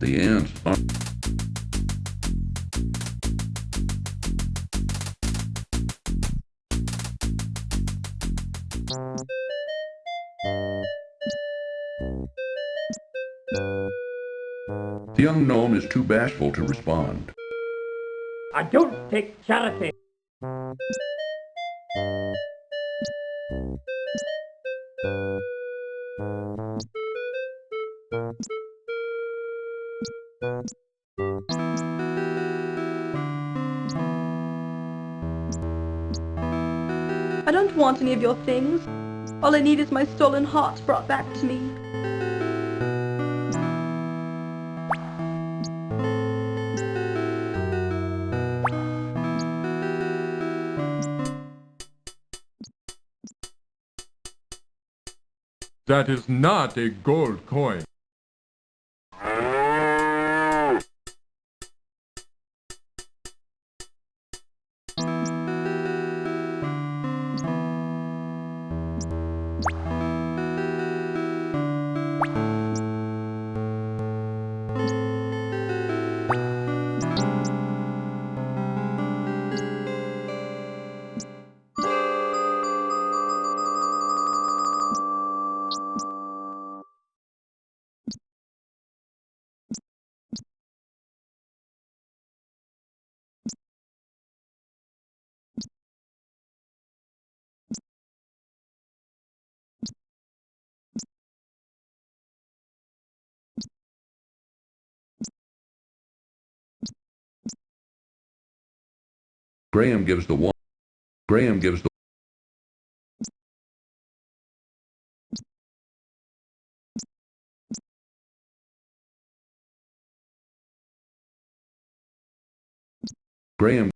S5: The ants The young gnome is too bashful to respond.
S19: I don't take charity.
S16: I don't want any of your things. All I need is my stolen heart brought back to me.
S14: That is not a gold coin.
S5: Graham gives the one. Graham gives the. Graham.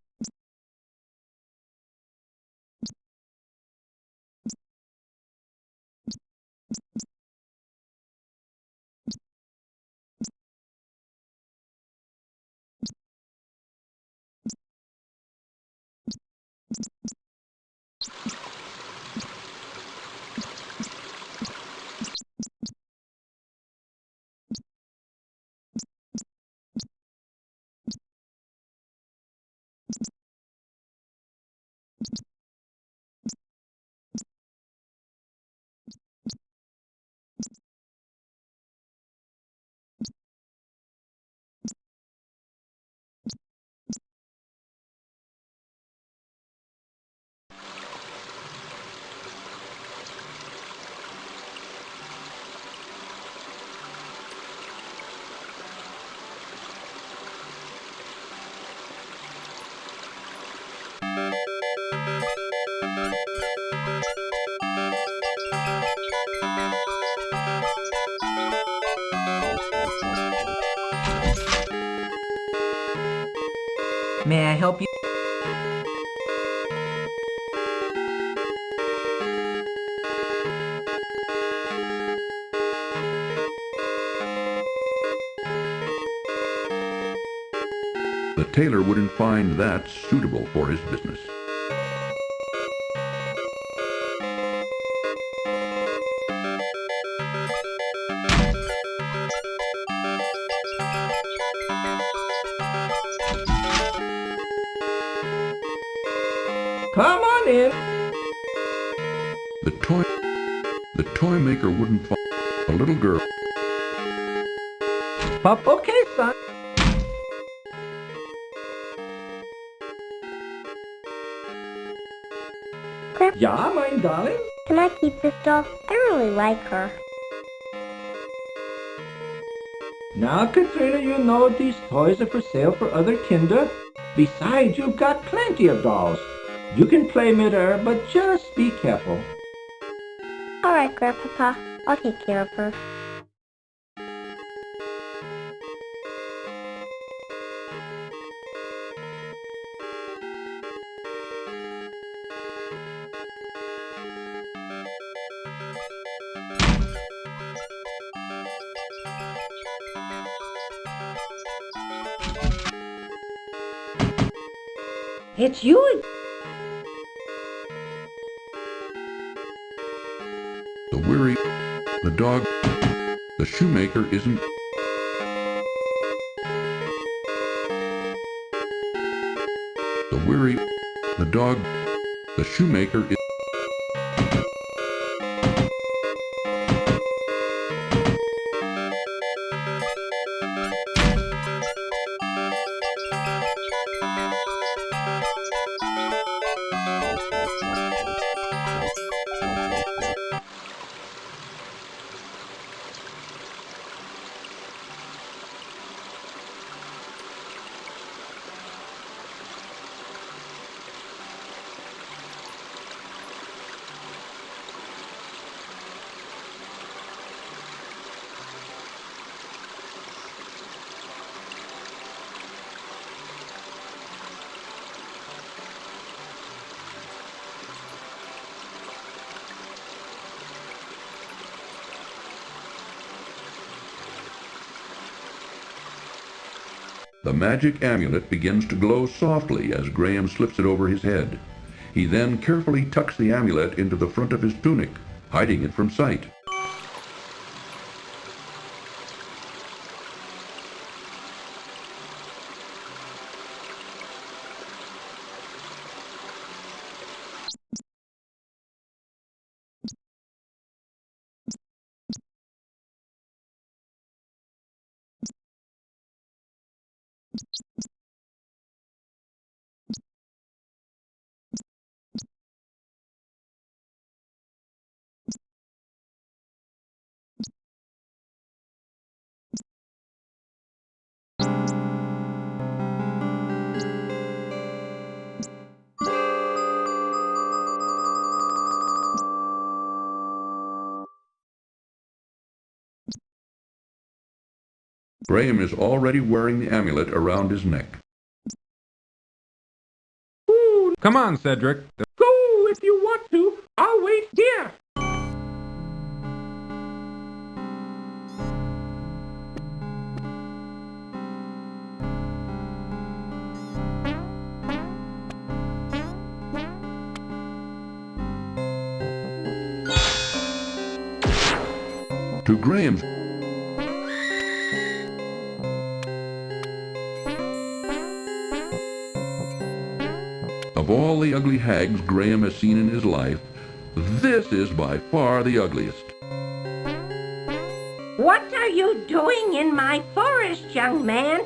S8: May I help you?
S5: The tailor wouldn't find that suitable for his business.
S20: Come on in.
S5: The toy maker wouldn't find a little girl.
S20: Okay, son.
S12: Grandpa,
S20: Yeah, mein darling.
S12: can I keep this doll? I really like her.
S20: Now, Katrina, you know these toys are for sale for other kinder. Besides, you've got plenty of dolls. You can play mid-air, but just be careful.
S12: All right, Grandpapa. I'll take care of her.
S10: It's you.
S5: The weary, the dog, the shoemaker isn't. The weary, the dog, the shoemaker is. The magic amulet begins to glow softly as Graham slips it over his head. He then carefully tucks the amulet into the front of his tunic, hiding it from sight. Graham is already wearing the amulet around his neck.
S2: Ooh, come on, Cedric.
S3: Go if you want to. I'll wait here.
S5: To Graham's Of all the ugly hags Graham has seen in his life, this is by far the ugliest.
S10: What are you doing in my forest, young man?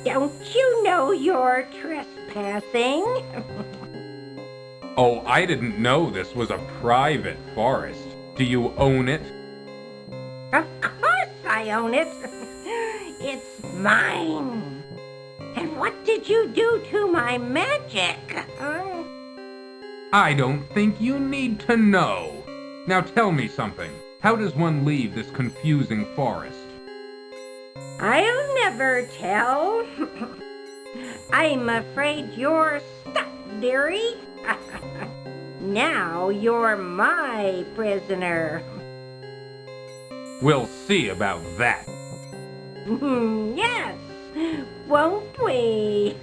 S10: Don't you know you're trespassing?
S2: Oh, I didn't know this was a private forest. Do you own it?
S10: Of course I own it. It's mine. And what did you do to my magic?
S2: I don't think you need to know. Now tell me something. How does one leave this confusing forest?
S10: I'll never tell. I'm afraid you're stuck, dearie. Now you're my prisoner.
S2: We'll see about that.
S10: Yes, won't we?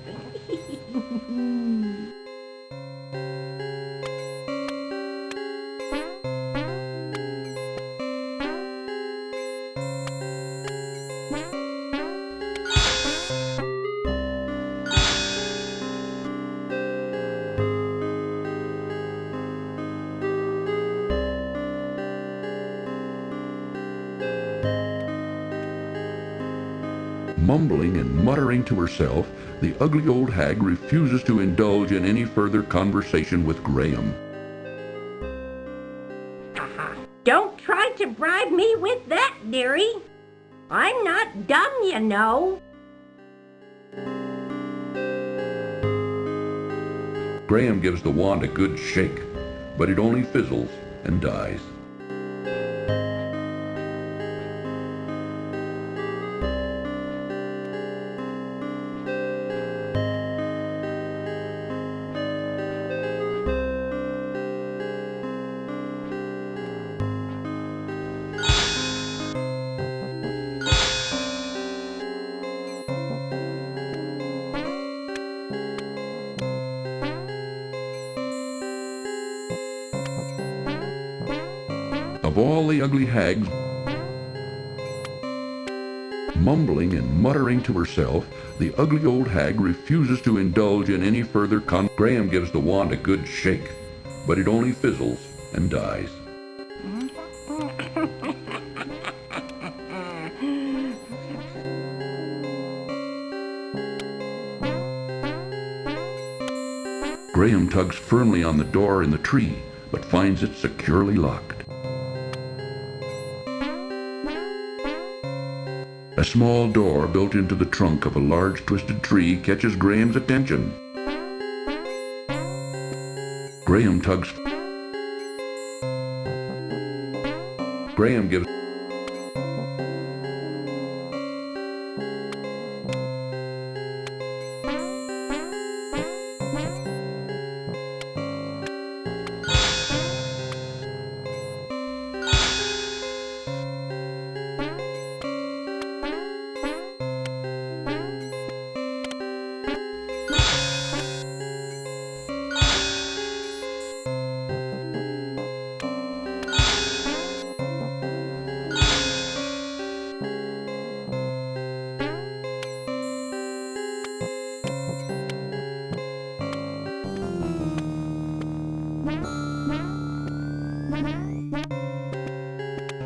S5: Mumbling and muttering to herself, the ugly old hag refuses to indulge in any further conversation with Graham.
S10: Don't try to bribe me with that, dearie. I'm not dumb, you know.
S5: Graham gives the wand a good shake, but it only fizzles and dies. Of all the ugly hags, mumbling and muttering to herself, the ugly old hag refuses to indulge in any further Graham gives the wand a good shake, but it only fizzles and dies. Graham tugs firmly on the door in the tree, but finds it securely locked. A small door built into the trunk of a large twisted tree catches Graham's attention. Graham gives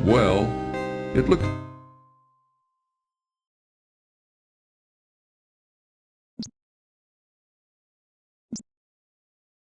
S5: well, it looks